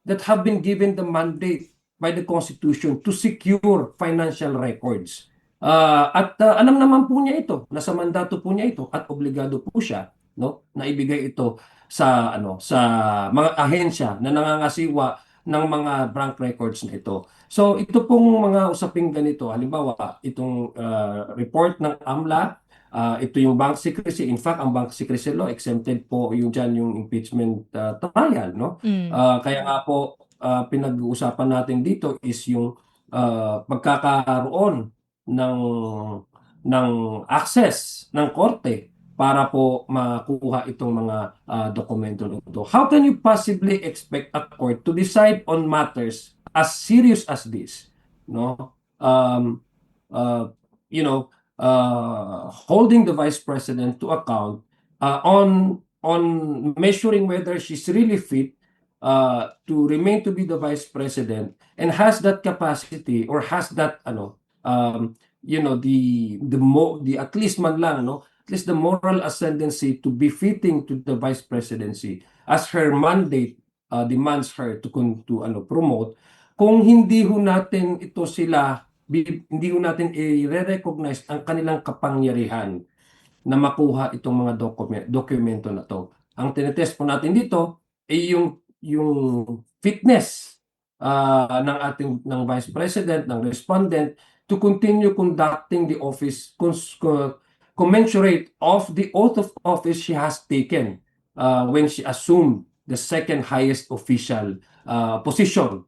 that have been given the mandate by the Constitution to secure financial records. Alam naman po niya ito, nasa mandato po niya ito at obligado po siya, no, na ibigay ito sa mga ahensya na nangangasiwa ng mga bank records na ito. So ito pong mga usaping ganito, halimbawa itong report ng AMLA, ito yung bank secrecy. In fact, ang bank secrecy law exempted po yung dyan yung impeachment trial, no. Kaya nga po pinag-uusapan natin dito is yung pagkakaroon ng access ng korte para po makuha itong mga dokumento nito. How can you possibly expect a court to decide on matters as serious as this, no? Holding the vice president to account on measuring whether she's really fit to remain to be the vice president and has that capacity or has that the at least man lang, no, at least the moral ascendancy to be fitting to the vice presidency as her mandate demands her to promote. Kung hindi ho natin ito sila, hindi ho natin i-recognize ang kanilang kapangyarihan na makuha itong mga dokumento na to. Ang tinetest po natin dito ay yung fitness ng vice president, ng respondent to continue conducting the office commensurate of the oath of office she has taken when she assumed the second highest official position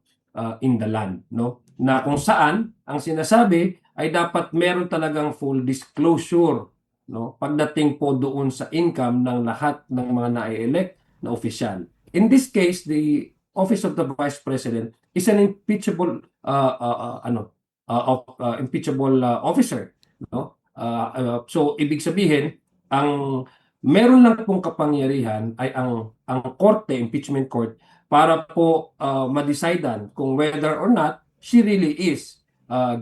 in the land, no, na kung saan ang sinasabi ay dapat meron talagang full disclosure, no, pagdating po doon sa income ng lahat ng mga na-elect na opisyal. In this case, the office of the vice president is an impeachable impeachable officer, no. So ibig sabihin, ang meron lang pong kapangyarihan ay ang korte, impeachment court, para po ma-decidean kung whether or not she really is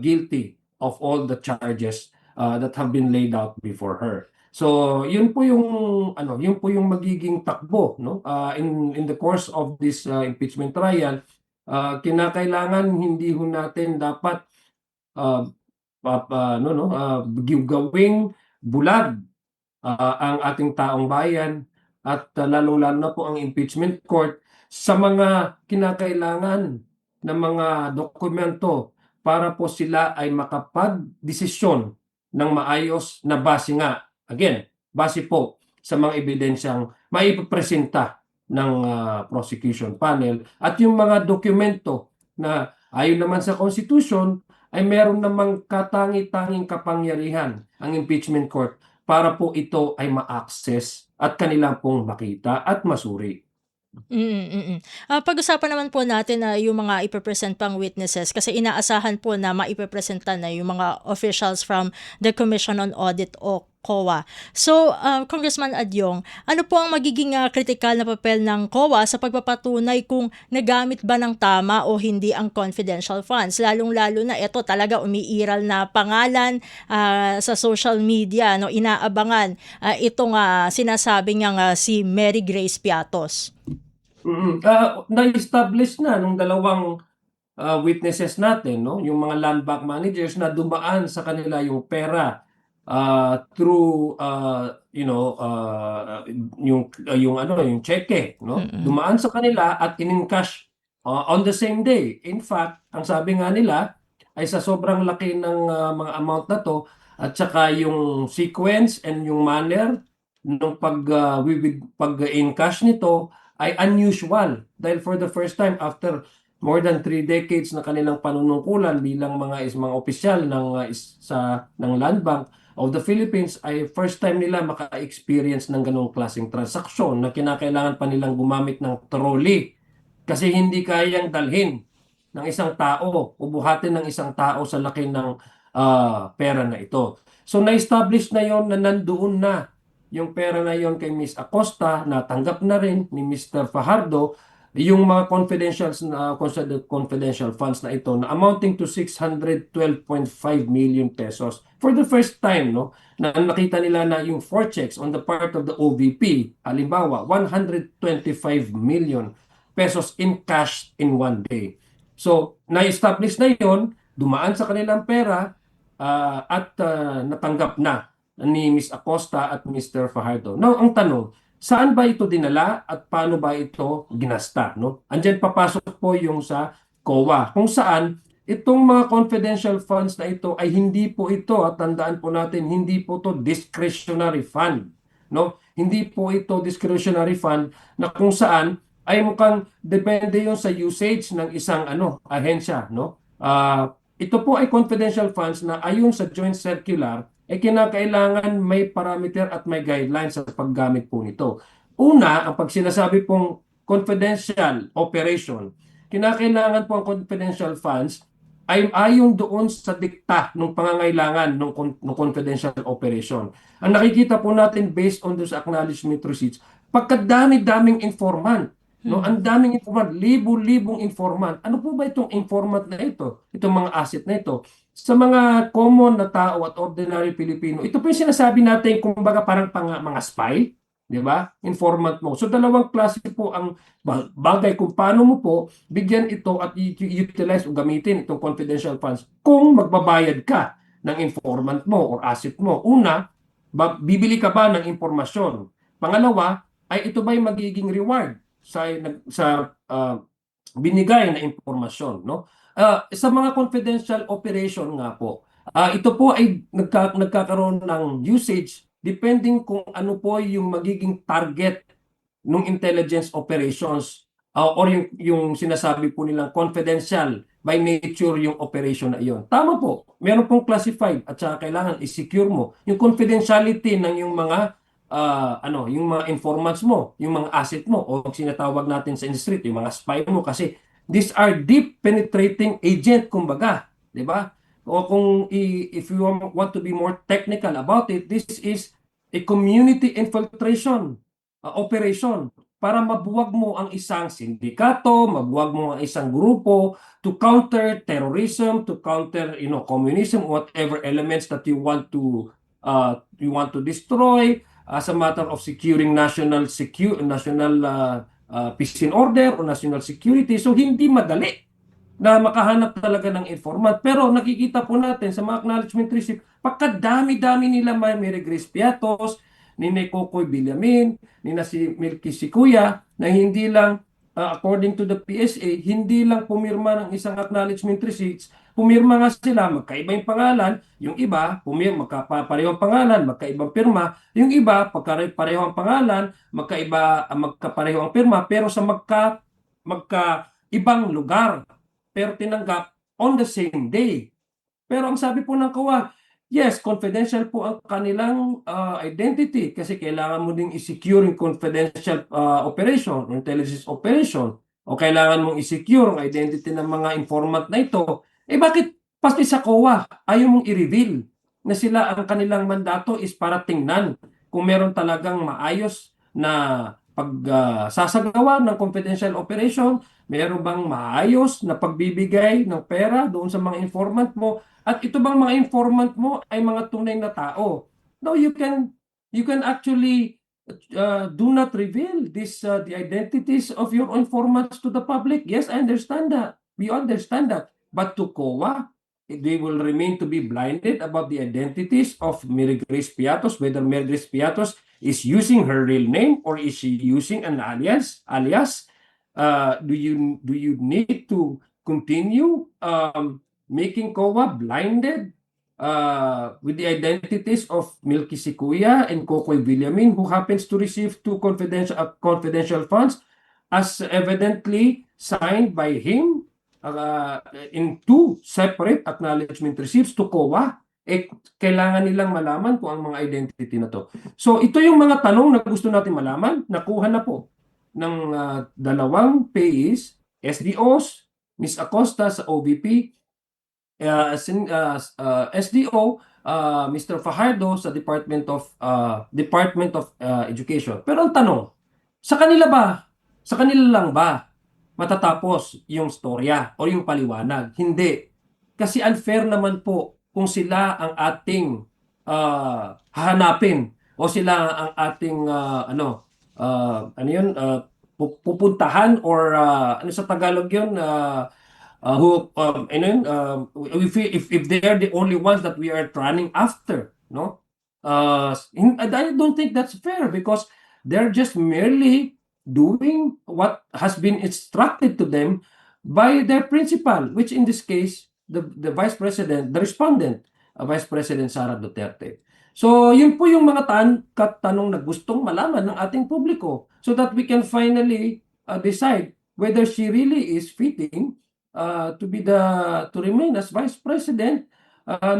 guilty of all the charges that have been laid out before her. So yun po yung magiging takbo, no, in the course of this impeachment trial. Kinakailangan hindi ho natin dapat gawing bulag ang ating taong bayan at lalong-lalo na po ang impeachment court sa mga kinakailangan ng mga dokumento para po sila ay makapag-desisyon ng maayos na base nga, again, base po sa mga ebidensyang maipapresenta ng prosecution panel at yung mga dokumento na ayon naman sa Constitution ay meron namang katangi-tanging kapangyarihan ang impeachment court para po ito ay ma-access at kanilang pong makita at masuri. Pag-usapan naman po natin na yung mga ipe-present pang witnesses kasi inaasahan po na maipe-presentan na yung mga officials from the Commission on Audit o COA. So, Congressman Adyong, ano po ang magiging kritikal na papel ng COA sa pagpapatunay kung nagamit ba ng tama o hindi ang confidential funds? Lalong-lalo na ito talaga umiiral na pangalan sa social media, no, inaabangan itong sinasabing si Mary Grace Piatos. Na-establish na nung dalawang witnesses natin, no, yung mga land bank managers na dumaan sa kanila yung pera through yung cheque, no, dumaan sa kanila at in-encash on the same day. In fact, ang sabi nga nila ay sa sobrang laki ng mga amount na to at saka yung sequence and yung manner ng pag-encash nito ay unusual dahil for the first time after more than 3 decades na kanilang panunungkulan bilang mga opisyal ng Land Bank of the Philippines ay first time nila maka-experience ng ganong klaseng transaksyon na kinakailangan pa nilang gumamit ng trolley kasi hindi kayang dalhin ng isang tao o buhatin ng isang tao sa laki ng pera na ito. So na-establish na yon na nandoon na yung pera na yon kay Ms. Acosta, natanggap na rin ni Mr. Fajardo yung mga confidential funds na ito na amounting to 612.5 million pesos. For the first time, no, na nakita nila na yung forechecks on the part of the OVP, halimbawa, 125 million pesos in cash in one day. So, na-establish na yon, dumaan sa kanilang pera at natanggap na ni Ms. Acosta at Mr. Fajardo. Now, ang tanong, saan ba ito dinala at paano ba ito ginasta? No? Andyan papasok po yung sa COA, kung saan itong mga confidential funds na ito ay hindi po ito, at tandaan po natin, hindi po ito discretionary fund. No? Hindi po ito discretionary fund na kung saan ay mukhang depende yun sa usage ng isang ahensya. No? Ito po ay confidential funds na ayon sa joint circular ay kinakailangan may parameter at may guidelines sa paggamit po nito. Una, ang pag sinasabi pong confidential operation, kinakailangan po ang confidential funds ay ayon doon sa dikta ng pangangailangan ng confidential operation. Ang nakikita po natin based on those acknowledgement receipts, pagkadami-daming informant, no, ang daming informant, libo-libong informant. Ano po ba itong informant na ito? Itong mga asset na ito? Sa mga common na tao at ordinary Pilipino, ito po yung sinasabi natin, kumbaga parang mga spy, di ba? Informant mo. So dalawang klase po ang bagay kung paano mo po bigyan ito at utilize o gamitin itong confidential funds kung magbabayad ka ng informant mo or asset mo. Una, bibili ka ba ng impormasyon? Pangalawa, ay ito ba yung magiging reward sa binigay na impormasyon, no? Sa mga confidential operation nga po, ito po ay nagkakaroon ng usage depending kung ano po yung magiging target ng intelligence operations or yung sinasabi po nilang confidential by nature yung operation na iyon. Tama po, meron pong classified at saka kailangan i-secure mo yung confidentiality ng yung mga yung mga informants mo, yung mga asset mo o sinatawag natin sa industry, yung mga spy mo kasi these are deep penetrating agent kumbaga, 'di ba? O kung if you want to be more technical about it, this is a community infiltration operation para mabuwag mo ang isang sindikato, mabuwag mo ang isang grupo to counter terrorism, to counter communism, whatever elements that you want to destroy as a matter of securing national peace and order o national security. So hindi madali na makahanap talaga ng informant. Pero nakikita po natin sa mga acknowledgement receipt, pagkadami-dami nila may Mary Grace Piatos, ni Kokoy Villamin, ni na si Milky Sikuya, na hindi lang, according to the PSA, hindi lang pumirma ng isang acknowledgement receipts, pumirma nga sila, magkaiba yung pangalan, yung iba, magkaparehong pangalan, magkaibang pirma, yung iba, pagkapareho ang pangalan, magkapareho ang pirma, pero sa magkaibang lugar, pero tinanggap on the same day. Pero ang sabi po ng COA, yes, confidential po ang kanilang identity kasi kailangan mo ding i-secure yung confidential operation, intelligence operation, o kailangan mong i-secure ang identity ng mga informant na ito. Eh bakit pati sa COA ayaw mong i-reveal na sila ang kanilang mandato is para tingnan kung meron talagang maayos na pagsasagawa ng confidential operation, meron bang maayos na pagbibigay ng pera doon sa mga informant mo, at ito bang mga informant mo ay mga tunay na tao. No, you can actually do not reveal the identities of your informants to the public. Yes, I understand that. We understand that. But to COA, they will remain to be blinded about the identities of Mary Grace Piatos, whether Mary Grace Piatos is using her real name or is she using an alias? Do you need to continue making COA blinded with the identities of Milky Sikuya and Kokoy Villamin, who happens to receive two confidential funds as evidently signed by him in two separate acknowledgement receipts to COA? Kailangan nilang malaman kung ang mga identity na to. So ito yung mga tanong na gusto natin malaman. Nakuha na po ng dalawang PAs, SDOs, Ms. Acosta sa OVP, SDO, Mr. Fajardo sa Department of Education. Pero ang tanong, sa kanila lang ba matatapos yung storya o yung paliwanag? Hindi. Kasi unfair naman po kung sila ang ating hahanapin o sila ang ating pupuntahan or ano sa Tagalog yun, if they are the only ones that we are running after, no? I don't think that's fair because they're just merely doing what has been instructed to them by their principal, which in this case, the Vice President, the respondent, Vice President Sara Duterte. So, yun po yung mga tanong na gustong malaman ng ating publiko so that we can finally decide whether she really is fitting to remain as Vice President,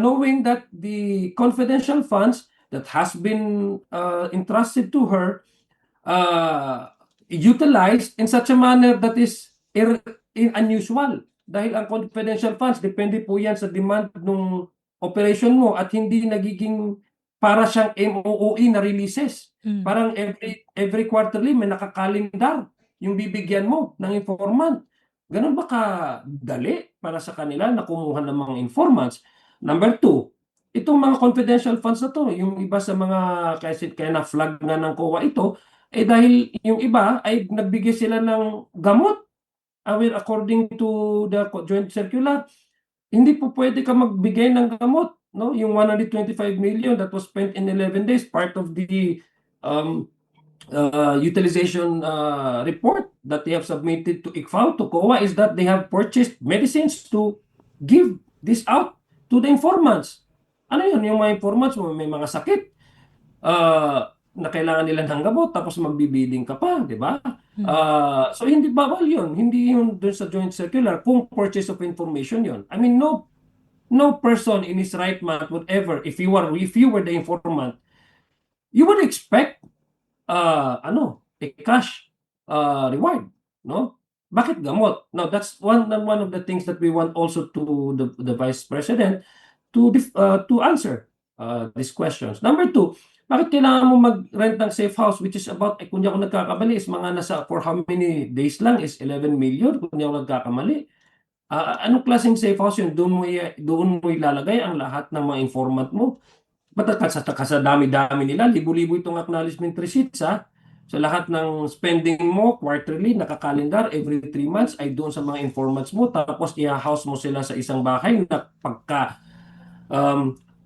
knowing that the confidential funds that has been entrusted to her utilized in such a manner that is unusual. Dahil ang confidential funds, depende po yan sa demand ng operation mo at hindi nagiging para siyang MOOE na releases. Parang every quarterly may nakakalendar yung bibigyan mo ng informant. Ganun ba kadali para sa kanila na kumuha ng mga informants? Number two, itong mga confidential funds na to, yung iba sa mga kaya na-flag nga ng COA ito, dahil yung iba ay nagbigay sila ng gamot. According to the joint circular, hindi po pwede ka magbigay ng gamot. No? Yung 125 million that was spent in 11 days, part of the utilization report that they have submitted to ICFAO, to COA, is that they have purchased medicines to give this out to the informants. Ano yun? Yung mga informants mo may mga sakit na kailangan nila ng gamot tapos magbibiding ka pa, di ba? So hindi bawal yun. Hindi yun dun sa joint circular kung purchase of information yun. I mean, no person in his right mind would ever, if you were the informant, you would expect a cash reward, no? Bakit gamot? Now that's one of the things that we want also to the Vice President to answer these questions. Number two, bakit kailangan mo mag-rent ng safe house, which is about, kung di ako nagkakamali, is mga nasa for how many days lang is 11 million kung di ako nagkakamali. Anong klaseng safe house yun? Doon mo ilalagay ang lahat ng mga informant mo. Ba't sa dami-dami nila, libo-libo itong acknowledgement receipts, ha? So lahat ng spending mo, quarterly, nakakalendar, every 3 months, ay doon sa mga informants mo. Tapos i-house mo sila sa isang bahay na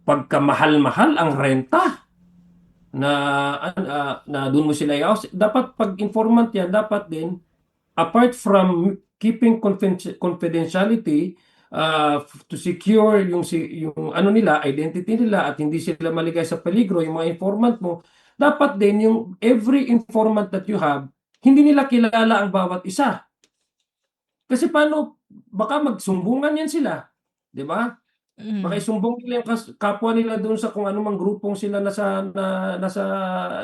pagkamahal-mahal ang renta na doon mo sila i-house. Dapat pag informant yan, dapat din, apart from keeping confidentiality, to secure yung ano nila, identity nila at hindi sila maligay sa peligro, yung mga informant mo, dapat din yung every informant that you have, hindi nila kilala ang bawat isa. Kasi paano, baka magsumbungan yan sila, di ba? Makiisumbong nila yung kapwa nila doon sa kung anumang grupong sila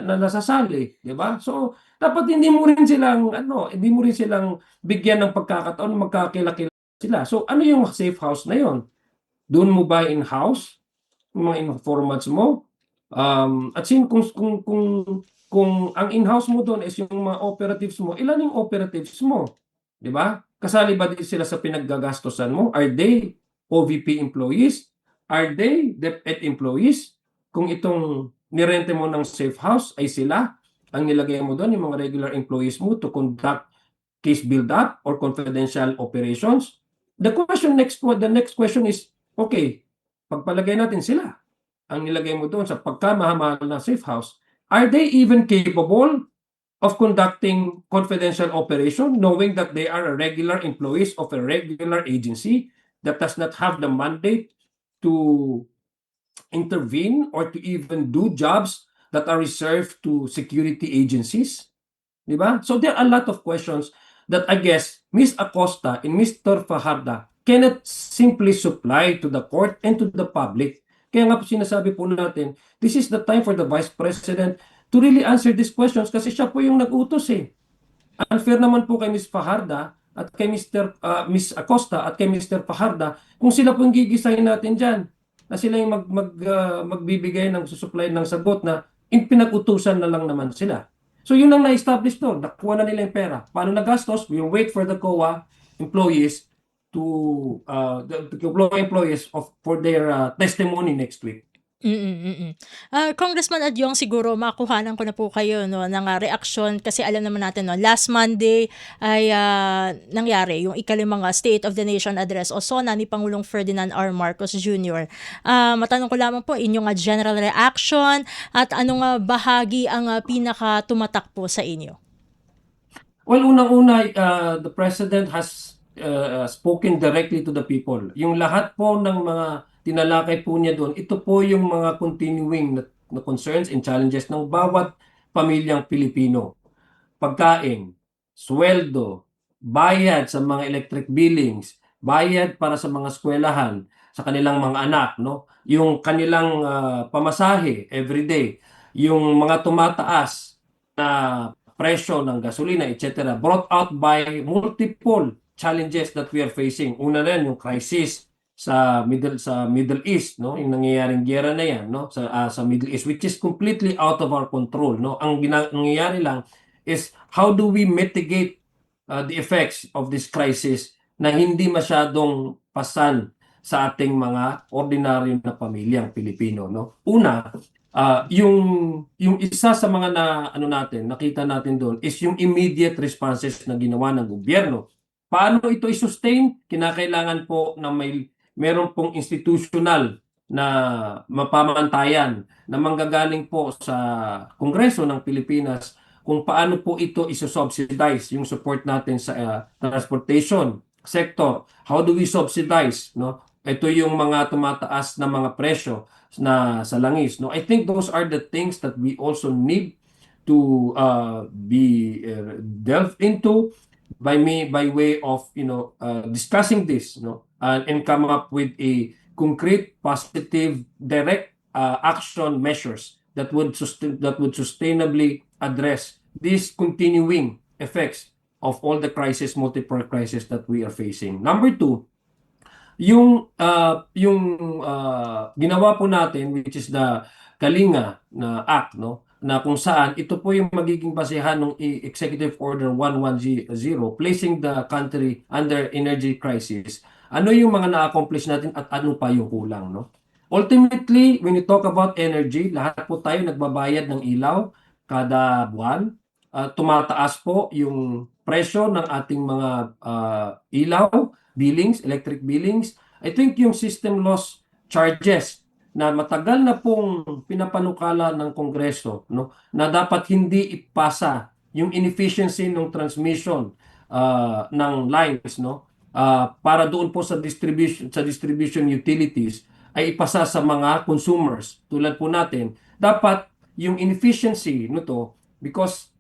nasasali, di ba? So, dapat hindi mo rin silang bigyan ng pagkakataon na magkakilala sila. So, ano yung safe house na yon? Doon mo ba in-house yung mga informants mo? At kung ang in-house mo doon is yung mga operatives mo, ilan yung operatives mo? Di ba? Kasali ba din sila sa pinaggagastosan mo? Are they OVP employees? Are they DepEd employees? Kung itong nirente mo ng safe house ay sila, ang nilagay mo doon, yung mga regular employees mo to conduct case build-up or confidential operations. The next question is, okay, pagpalagay natin sila, ang nilagay mo doon sa pagkamahal na safe house, are they even capable of conducting confidential operation knowing that they are regular employees of a regular agency that does not have the mandate to intervene or to even do jobs that are reserved to security agencies? Diba? So there are a lot of questions that I guess Ms. Acosta and Mr. Fajarda cannot simply supply to the court and to the public. Kaya nga po sinasabi po natin, this is the time for the Vice President to really answer these questions kasi siya po yung nag-utos eh. Unfair naman po kay Ms. Fajarda at kay Ms. Acosta at kay Mr. Fajarda kung sila po yung gigisahin natin dyan na sila yung magbibigay ng susupply ng sagot na pinag-utusan na lang naman sila. So yun ang na-establish to. Nakuha na nila yung pera. Paano nagastos? We wait for the COA employees for their testimony next week. Congressman Adyong, siguro makuhanan ko na po kayo ng reaksyon kasi alam naman natin last Monday ay nangyari yung ikalimang State of the Nation Address o SONA ni Pangulong Ferdinand R. Marcos Jr. Matanong ko lamang po inyong general reaction at anong bahagi ang pinaka tumatak po sa inyo? Well, unang-una, the President has spoken directly to the people. Yung lahat po ng mga tinalakay po niya doon, ito po yung mga continuing na concerns and challenges ng bawat pamilyang Pilipino. Pagkain, sweldo, bayad sa mga electric billings, bayad para sa mga eskwelahan, sa kanilang mga anak, no? Yung kanilang pamasahe everyday, yung mga tumataas na presyo ng gasolina, etc. brought out by multiple challenges that we are facing. Una na yan, yung crisis sa Middle East, no, yung nangyayaring giyera na yan, no, sa Middle East, which is completely out of our control, no. Ang nangyayari lang is how do we mitigate the effects of this crisis na hindi masyadong pasan sa ating mga ordinaryo na pamilyang Pilipino, no. Una, yung isa sa mga nakita natin doon is yung immediate responses na ginawa ng gobyerno. Paano ito i-sustain? Kinakailangan po na meron pong institutional na mapamantayan na manggagaling po sa Kongreso ng Pilipinas kung paano po ito isusubsidize yung support natin sa transportation sector. How do we subsidize? No? Ito yung mga tumataas na mga presyo sa langis. No? I think those are the things that we also need to be delved into by way of discussing this, and come up with a concrete, positive, direct action measures that would sustainably address these continuing effects of all the multiple crises that we are facing. Number two, yung ginawa po natin, which is the Kalinga na Act, no, na kung saan ito po yung magiging basehan ng Executive Order 110 placing the country under energy crisis. Ano yung mga na-accomplish natin at ano pa yung kulang, no? Ultimately, when you talk about energy, lahat po tayo nagbabayad ng ilaw kada buwan. Tumataas po yung presyo ng ating mga ilaw, billings, electric billings. I think yung system loss charges na matagal na pong pinapanukala ng Kongreso, no, na dapat hindi ipasa yung inefficiency ng transmission ng lines, no, para doon po sa distribution utilities ay ipasa sa mga consumers tulad po natin. Dapat yung inefficiency nito, because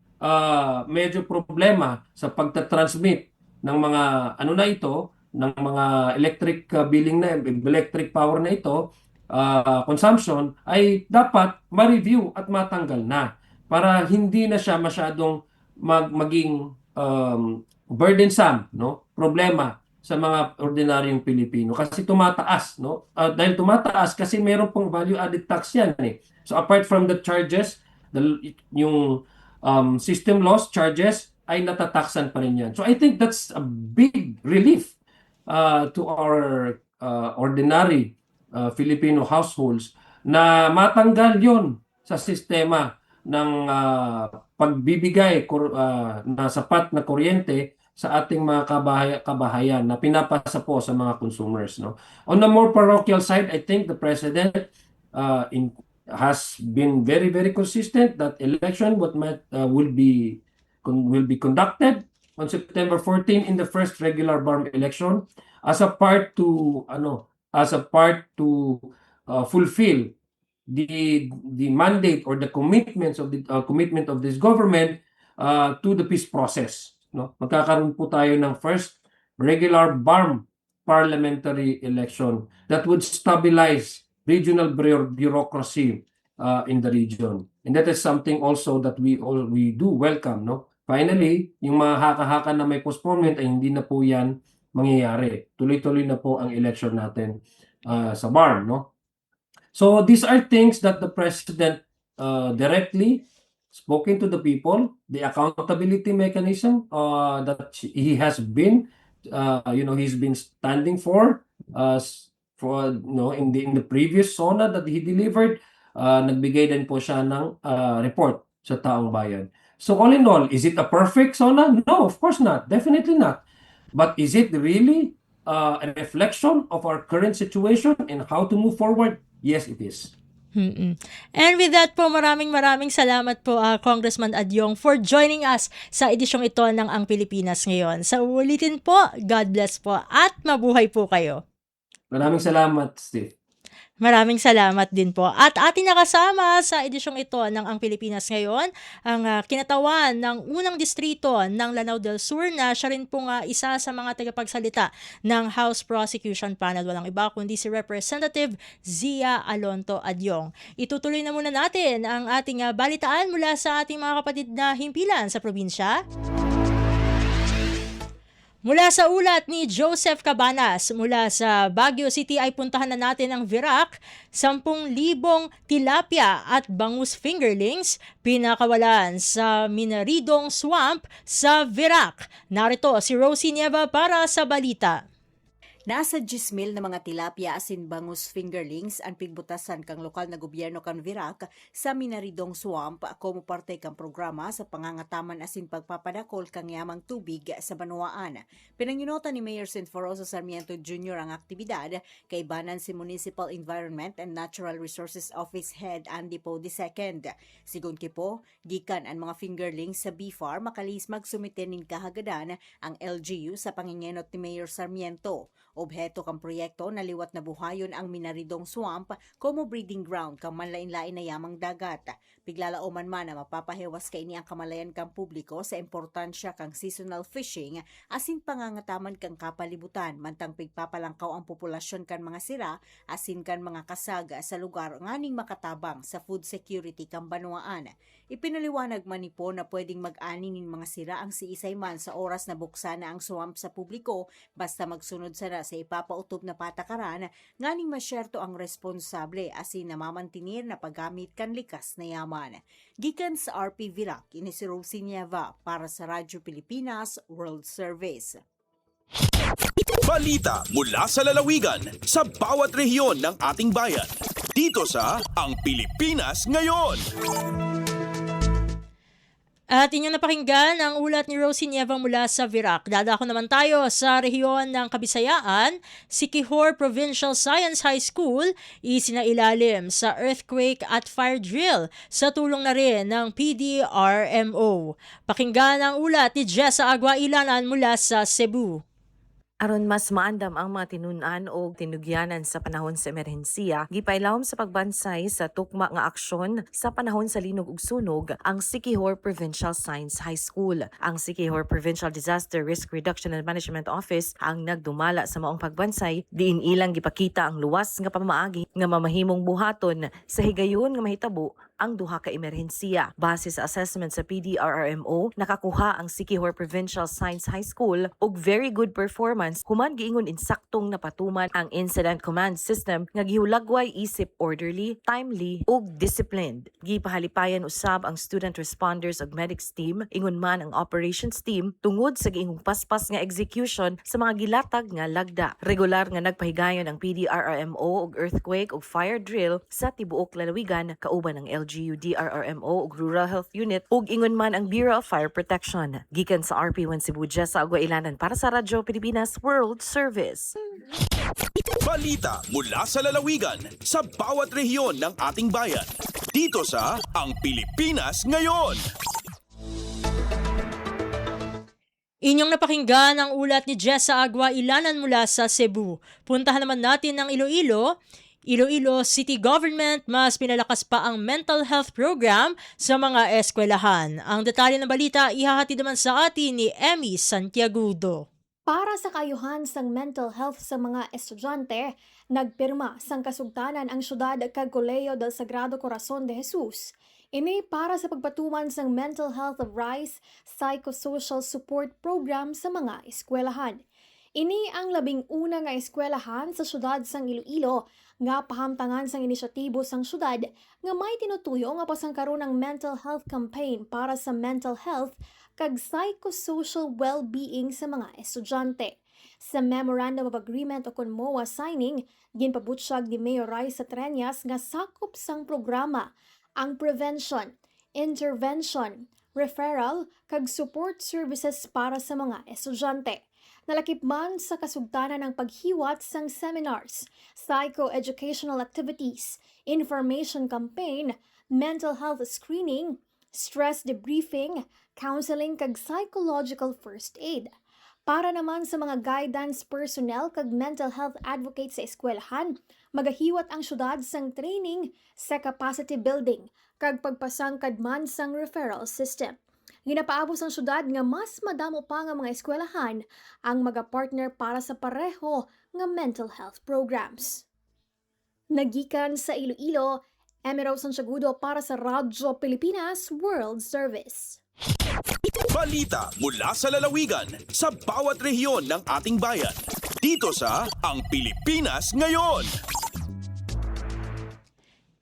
medyo problema sa pagtatransmit ng mga ito ng mga electric power na ito, consumption, ay dapat ma-review at matanggal na para hindi na siya masyadong maging burdensome, no? Problema sa mga ordinaryong Pilipino kasi tumataas, no? Dahil tumataas kasi meron pong value added tax yan eh. So apart from the charges, yung system loss charges ay natataksan pa rin yan. So I think that's a big relief to our ordinary Filipino households na matanggal yon sa sistema ng pagbibigay na sapat na kuryente sa ating mga kabahayan na pinapasa po sa mga consumers, no? On the more parochial side, I think the President has been very, very consistent that election will be conducted on September 14 in the first regular BARM election as a part to fulfill the mandate or the commitment of this government to the peace process, no? Magkakaroon po tayo ng first regular BARM parliamentary election that would stabilize regional bureaucracy in the region, and that is something also that we do welcome, no? Finally, yung mga haka-haka na may postponement ay hindi na po yan mangyayari. Tuloy-tuloy na po ang election natin sa BARM, no? So these are things that the President directly spoken to the people, the accountability mechanism that he has been, he's been standing for in the previous SONA that he delivered, nagbigay din po siya ng report sa taong bayan. So all in all, is it a perfect SONA? No, of course not. Definitely not. But is it really a reflection of our current situation and how to move forward? Yes, it is. And with that po, maraming salamat po Congressman Adyong for joining us sa edisyong ito ng Ang Pilipinas Ngayon. Sa ulitin po, God bless po at mabuhay po kayo. Maraming salamat, Steve. Maraming salamat din po. At ating nakasama sa edisyong ito ng Ang Pilipinas Ngayon, ang kinatawan ng unang distrito ng Lanao del Sur na siya rin pong isa sa mga tagapagsalita ng House Prosecution Panel. Walang iba kundi si Representative Zia Alonto Adyong. Itutuloy na muna natin ang ating balitaan mula sa ating mga kapatid na himpilan sa probinsya. Mula sa ulat ni Joseph Cabanas, mula sa Baguio City ay puntahan na natin ang Virac, 10,000 tilapia at bangus fingerlings pinakawalan sa Minaridong Swamp sa Virac. Narito si Rosie Nieva para sa balita. Nasa 10,000 na mga tilapia asin bangus fingerlings ang pigbutasan kang lokal na gobyerno kan Virac sa Minaridong Swamp como parte kang programa sa pangangataman asin pagpapadakol kang yamang tubig sa Banwaan. Pinangyunota ni Mayor Sinforoso Sarmiento Jr. ang aktibidad kay banan si Municipal Environment and Natural Resources Office Head Andy Poe II. Sigun kipo, gikan ang mga fingerlings sa BFAR makalis magsumitenin kahagadan ang LGU sa pangingenot ni Mayor Sarmiento. Obheto kang proyekto na liwat na buhayon ang Minaridong Swamp como breeding ground kang manlain-lain na yamang dagat. Piglalao man na mapapahewas kay ini ang kamalayan kang publiko sa importansya kang seasonal fishing asin pangangataman kang kapalibutan mantang pigpapalangkaw ang populasyon kan mga sira asin kan mga kasaga sa lugar nganing makatabang sa food security kang Banwaan. Ipinaliwanag man ni po na pwedeng mag-ani nin mga sira ang siisay man sa oras na buksan na ang swamp sa publiko basta magsunod sana sa ipapautob na patakaran nganing masyerto ang responsable asin namamantinir na paggamit kan likas na yaman. Gikan sa RP Virac, ini si Rosie Nieva para sa Radyo Pilipinas World Service. Balita mula sa lalawigan sa bawat rehiyon ng ating bayan. Dito sa Ang Pilipinas Ngayon. At inyong napakinggan ang ulat ni Rosie Nieva mula sa Virac. Dadako naman tayo sa rehiyon ng Kabisayaan. Si Quijor Provincial Science High School isinailalim sa earthquake at fire drill sa tulong na rin ng PDRMO. Pakinggan ang ulat ni Jessa Aguailanan mula sa Cebu. Aron mas maandam ang mga tinunan o tinugyanan sa panahon sa emerhensiya, gipailawom sa pagbansay sa tukma nga aksyon sa panahon sa linog ug sunog ang Siquijor Provincial Science High School. Ang Siquijor Provincial Disaster Risk Reduction and Management Office ang nagdumala sa maong pagbansay, diin ilang gipakita ang luwas nga pamaagi nga mamahimong buhaton sa higayon nga mahitabo ang duha ka emerhensiya. Base sa assessment sa PDRRMO, nakakuha ang Siquijor Provincial Science High School og very good performance human giingon insaktong napatuman ang incident command system nga gihulagway isip orderly, timely ug disciplined. Gipahalipayan usab ang student responders ug medics team, ingon man ang operations team tungod sa giingong paspas nga execution sa mga gilatag nga lagda. Regular nga nagpahigayon ang PDRRMO og earthquake ug fire drill sa tibuok lalawigan kauban ang LGU DRRMO ug Rural Health Unit ug ingon man ang Bureau of Fire Protection. Gikan sa RP1 Cebu sa Agua Ilanan para sa Radyo Pilipinas World Service. Balita mula sa lalawigan sa bawat rehiyon ng ating bayan. Dito sa Ang Pilipinas Ngayon. Inyong napakinggan ang ulat ni Jessa Agua Ilanan mula sa Cebu. Puntahan naman natin ang Iloilo. Iloilo City Government mas pinalakas pa ang mental health program sa mga eskwelahan. Ang detalye ng balita ihahatid naman sa atin ni Emmy Santiagudo. Para sa kayuhan sang mental health sa mga estudyante, nagpirma sang kasugtanan ang syudad kag Colegio del Sagrado Corazon de Jesus. Ini para sa pagpatuman sang mental health of RISE psychosocial support program sa mga eskwelahan. Ini ang 11 nga eskwelahan sa syudad sang Iloilo nga pahamtangan sang inisyatibo sang syudad nga may tinutuyo nga pasangkaron ng mental health campaign para sa mental health kag psychosocial well-being sa mga estudyante. Sa Memorandum of Agreement o MOA signing, ginpabutsyag ni Mayor Raisa Treñas nga sakop sang programa ang prevention, intervention, referral kag support services para sa mga estudyante. Nalakip man sa kasugtanan ng paghiwat sang seminars, psycho-educational activities, information campaign, mental health screening, stress debriefing, counseling kag psychological first aid. Para naman sa mga guidance personnel kag mental health advocates sa eskwelahan, magahiwat ang syudad sang training sa capacity building kag pagpasangkad man sang referral system. Ginapaabot ang syudad nga mas madamo pa nga mga eskwelahan ang magapartner para sa pareho nga mental health programs. Nagikan sa Iloilo, Emiro Santiagudo para sa Radyo Pilipinas World Service. Balita mula sa lalawigan sa bawat rehiyon ng ating bayan. Dito sa Ang Pilipinas Ngayon.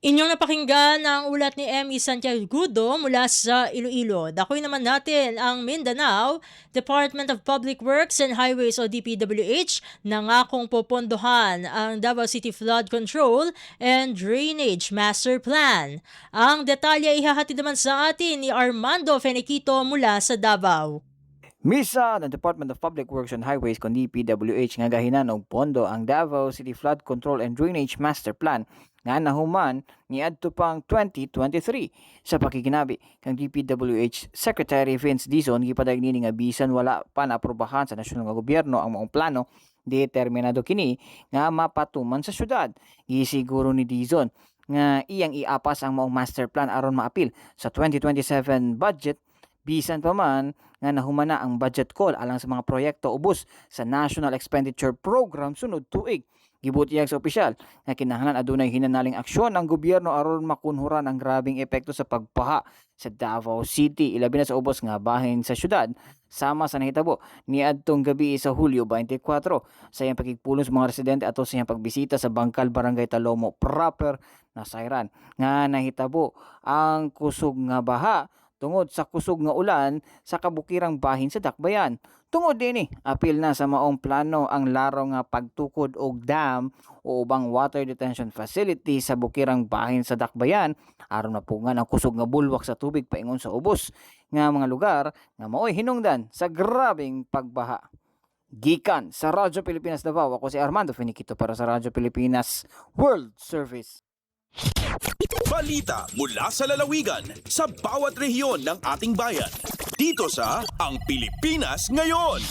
Inyong napakinggan ang ulat ni Emmy Santiagudo mula sa Iloilo. Dakoy naman natin ang Mindanao. Department of Public Works and Highways o DPWH nangakong popondohan ang Davao City Flood Control and Drainage Master Plan. Ang detalye ihahatid naman sa atin ni Armando Feniquito mula sa Davao. Misa ng Department of Public Works and Highways kon DPWH nga gahinan og pondo ang Davao City Flood Control and Drainage Master Plan nga nahuman niadto pang 2023 sa pakikinabi kang DPWH Secretary Vince Dizon gipadag nini nga bisan wala pa naaprubahan sa nasyonal nga gobyerno ang maong plano determinado kini nga mapatuman sa syudad. Gisiguro ni Dizon nga iyang iapas ang maong master plan aron maapil sa 2027 budget bisan pa man nga nahumana ang budget call alang sa mga proyekto ubos sa National Expenditure Program sunod tuig. Gibutiyag sa opisyal nga kinahanglan adunay hinanaling aksyon ang gobyerno aron makunhuran ang grabing epekto sa pagbaha sa Davao City ilabi na sa ubos nga bahin sa syudad sama sa nahitabo niadtong gabi sa Hulyo 24 sa iyang pagigpulong sa mga residente ato sa iyang pagbisita sa Bangkal Barangay Talomo proper na Sayran nga nahitabo ang kusog nga baha tungod sa kusog nga ulan sa kabukirang bahin sa Dakbayan. Tungod din apil na sa maong plano ang laro nga pagtukod og dam o ubang water detention facility sa bukirang bahin sa Dakbayan aron mapungan ang kusog nga bulwak sa tubig paingon sa ubos nga mga lugar nga maoy hinungdan sa grabing pagbaha. Gikan sa Radyo Pilipinas Davao, ako si Armando Feniquito para sa Radyo Pilipinas World Service. Balita mula sa lalawigan sa bawat rehiyon ng ating bayan. Dito sa Ang Pilipinas Ngayon.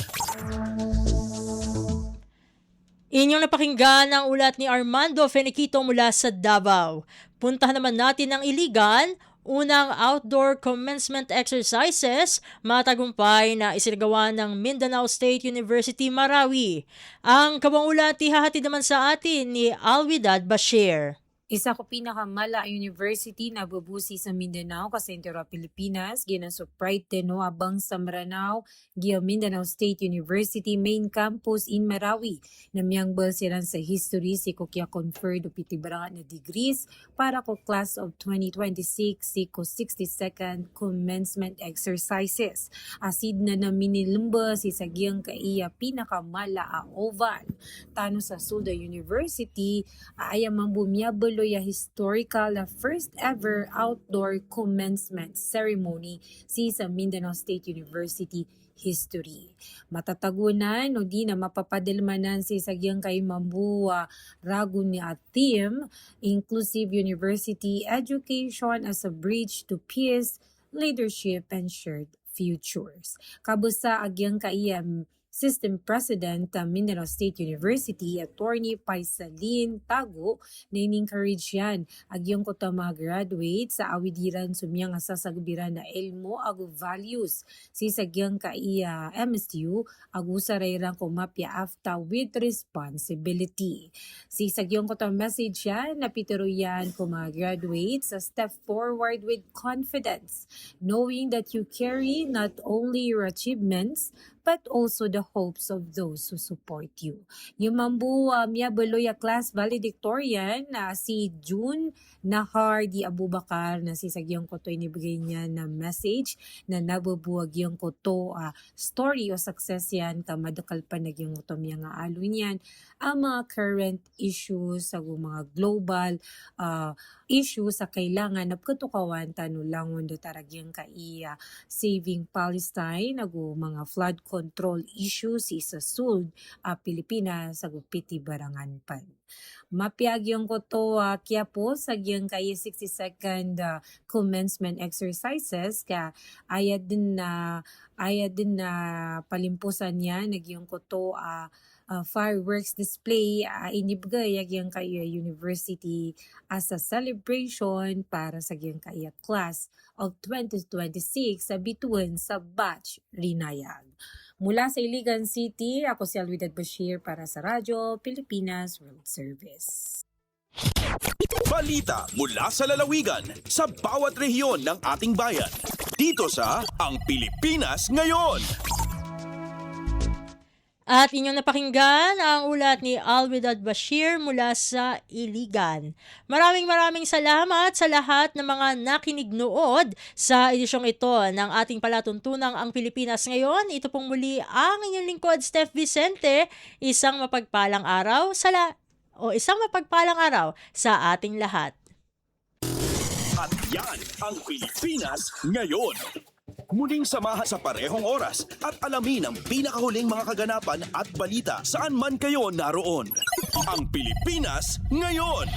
Inyong napakinggan ang ulat ni Armando Feniquito mula sa Davao. Puntahan naman natin ang Iligan. Unang outdoor commencement exercises matagumpay na isinagawa ng Mindanao State University, Marawi. Ang kabang ulat ihahatid naman sa atin ni Alwidad Bashir. Isa ko pinakamala university na bubusi sa Mindanao ka sentro Pilipinas, ginasuprite no abang sa Maranao, gia Mindanao State University main campus in Marawi. Namyangbal silang sa history si Kukya conferred upitibarangan na degrees para ko class of 2026 si ko 62nd commencement exercises. Asid na minilumba si Sagyang kaiya pinakamala a oval. Tano sa Suda University, ayamang bumiyabalo ya historical na first ever outdoor commencement ceremony sa Mindanao State University history. Matatagunan o di na mapapadilmanan si Sagyang kay Mambuwa Ragun ni Atim, Inclusive University Education as a bridge to peace, leadership, and shared futures. Kabusa agyang kaiyam System President ng Mindanao State University, Attorney Paisalin Tago, na in-encourage yan agyong ko mga graduate sa awidiran sumiyang asasagbiran na elmo agu values. Si sagyang kaiya MSU, agu sarayran ko mapya afta with responsibility. Si sagyong ko message yan, napitero yan ko mga graduate sa step forward with confidence, knowing that you carry not only your achievements, but also the hopes of those who support you. Yung mambuwa miyabaloya class valedictorian na si June Nahar di Abubakar na si Sagyong Koto inibigay niya na message na nabubuwag yung Koto story o success yan kamadakal pa nagyang Koto nga alo niyan ang mga current issues sa mga global issues sa kailangan na pagkatukawan tanulangon do taragyang kaiya saving Palestine nagu mga flood control issues sa Sud, Pilipinas sa gupiti barangan pan. Mapiagyong ko to kaya po sa gyang kay 62nd commencement exercises ka ayad din na palimpusan niya nagyong ko to fireworks display inibigay agyang kay university as a celebration para sa gyang kay class of 2026 sa bituin sa batch Rinayag. Mula sa Iligan City, ako si Alwidad Bashir para sa Radyo Pilipinas World Service. Balita mula sa lalawigan sa bawat rehiyon ng ating bayan. Dito sa Ang Pilipinas Ngayon. At inyong napakinggan ang ulat ni Alwidad Bashir mula sa Iligan. Maraming salamat sa lahat ng mga nakinig nood sa edisyong ito ng ating palatuntunang Ang Pilipinas Ngayon. Ito pong muli ang inyong lingkod, Steph Vicente. Isang mapagpalang araw sa ating lahat. At yan ang Pilipinas Ngayon. Muling samahan sa parehong oras at alamin ang pinakahuling mga kaganapan at balita saan man kayo naroon. Ang Pilipinas Ngayon.